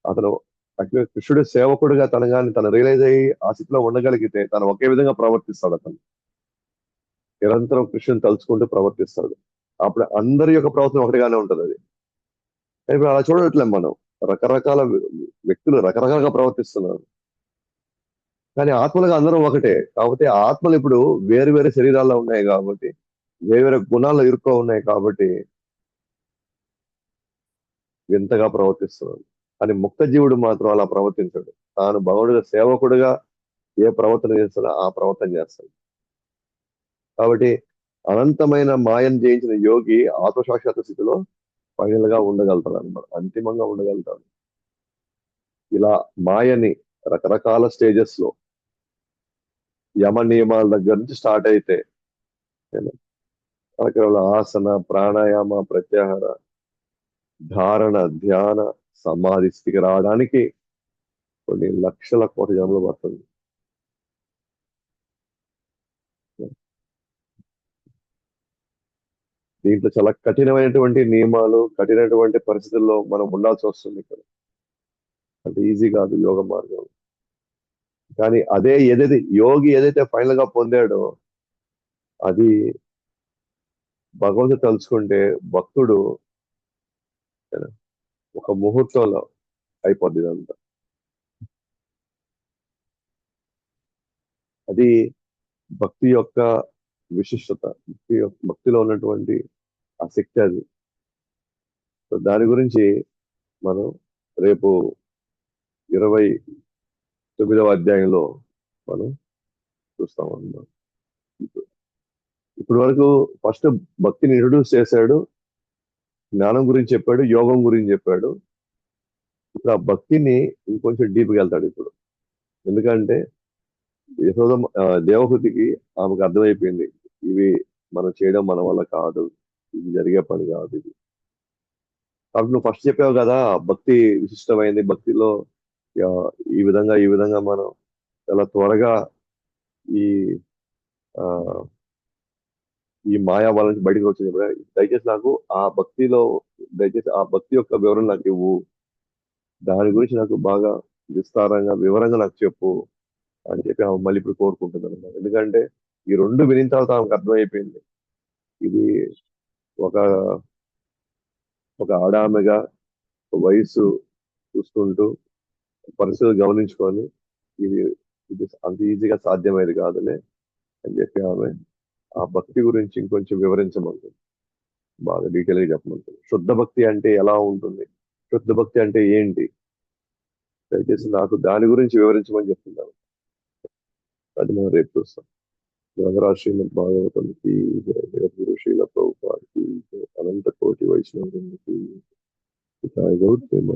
అతను యాక్చువల్గా కృష్ణుడు సేవకుడిగా తను రియలైజ్ అయ్యి ఆ స్థితిలో ఉండగలిగితే తను ఒకే విధంగా ప్రవర్తిస్తాడు. అతను నిరంతరం కృష్ణుని తలుచుకుంటూ ప్రవర్తిస్తాడు. అప్పుడు అందరి యొక్క ప్రవర్తన ఒకటిగానే ఉంటది అది. ఇప్పుడు అలా చూడట్లేదు మనం. రకరకాల వ్యక్తులు రకరకాలుగా ప్రవర్తిస్తున్నారు, కానీ ఆత్మలుగా అందరం ఒకటే. కాకపోతే ఆత్మలు ఇప్పుడు వేరు వేరు శరీరాల్లో ఉన్నాయి కాబట్టి, వేరు వేరే గుణాల్లో ఇరుక్కో ఉన్నాయి కాబట్టి వింతగా ప్రవర్తిస్తున్నాడు. అని ముక్త జీవుడు మాత్రం అలా ప్రవర్తించాడు. తాను భగవుడిగా సేవకుడిగా ఏ ప్రవర్తన చేస్తాడో ఆ ప్రవర్తన చేస్తాడు. కాబట్టి అనంతమైన మాయను జయించిన యోగి ఆత్మసాక్షాత్ స్థితిలో ఫైనల్ గా ఉండగలుగుతాడు అన్నమాట, అంతిమంగా ఉండగలుగుతాడు. ఇలా మాయని రకరకాల స్టేజెస్ లో యమ నియమాల దగ్గర నుంచి స్టార్ట్ అయితే కేవలం ఆసన, ప్రాణాయామ, ప్రత్యాహార, ధారణ, ధ్యాన, సమాధి స్థితికి రావడానికి కొన్ని లక్షల కోట్ల జన్మలు పడుతుంది. దీంట్లో చాలా కఠినమైనటువంటి నియమాలు, కఠినటువంటి పరిస్థితుల్లో మనం ఉండాల్సి వస్తుంది ఇక్కడ. అంత ఈజీ కాదు యోగ మార్గం. కానీ యోగి ఏదైతే ఫైనల్ గా పొందాడో అది భగవంతుడు తలుచుకుంటే భక్తుడు ఒక ముహూర్తంలో అయిపోద్ది ఇదంతా. అది భక్తి యొక్క విశిష్టత, భక్తిలో ఉన్నటువంటి ఆ శక్తి అది. సో దాని గురించి మనం రేపు 29వ అధ్యాయంలో మనం చూస్తాం అన్నమాట. ఇప్పటి వరకు ఫస్ట్ భక్తిని ఇంట్రొడ్యూస్ చేశాడు, జ్ఞానం గురించి చెప్పాడు, యోగం గురించి చెప్పాడు. ఇప్పుడు ఆ భక్తిని ఇంకొంచెం డీప్గా వెళ్తాడు ఇప్పుడు. ఎందుకంటే యశోద దేవహూతికి ఆమెకు అర్థమైపోయింది, ఇవి మనం చేయడం మన వల్ల కాదు, ఇది జరిగే పని కాదు ఇది. కాబట్టి నువ్వు ఫస్ట్ చెప్పావు కదా, భక్తి విశిష్టమైంది, భక్తిలో ఆ, ఈ విధంగా మనం చాలా త్వరగా ఈ ఆ ఈ మాయా వాళ్ళ నుంచి బయటకు వచ్చింది. దయచేసి నాకు ఆ భక్తిలో దయచేసి ఆ భక్తి యొక్క వివరణ నాకు ఇవ్వు, దాని గురించి నాకు బాగా విస్తారంగా వివరంగా నాకు చెప్పు అని చెప్పి ఆమె మళ్ళీ ఇప్పుడు కోరుకుంటుంది అనమాట. ఎందుకంటే ఈ రెండు వినిన తర్వాత ఆమెకు అర్థమైపోయింది, ఇది ఒక ఒక ఆడామెగా వయసు చూసుకుంటూ పరిస్థితులు గమనించుకొని ఇది ఇది అంత ఈజీగా సాధ్యమేది కాదులే అని చెప్పి ఆమె ఆ భక్తి గురించి ఇంకొంచెం వివరించమంటుంది. బాగా డీటెయిల్ గా చెప్పమంటుంది. శుద్ధ భక్తి అంటే ఎలా ఉంటుంది, శుద్ధ భక్తి అంటే ఏంటి, దయచేసి నాకు దాని గురించి వివరించమని చెప్తున్నాను. అది మనం రేపు చూస్తాం. గ్రంథరాజ్ శ్రీమద్ భాగవతంకి జగద్గురు శ్రీల ప్రభుపాదికి అనంత కోటి వైష్ణవునికి గౌతమ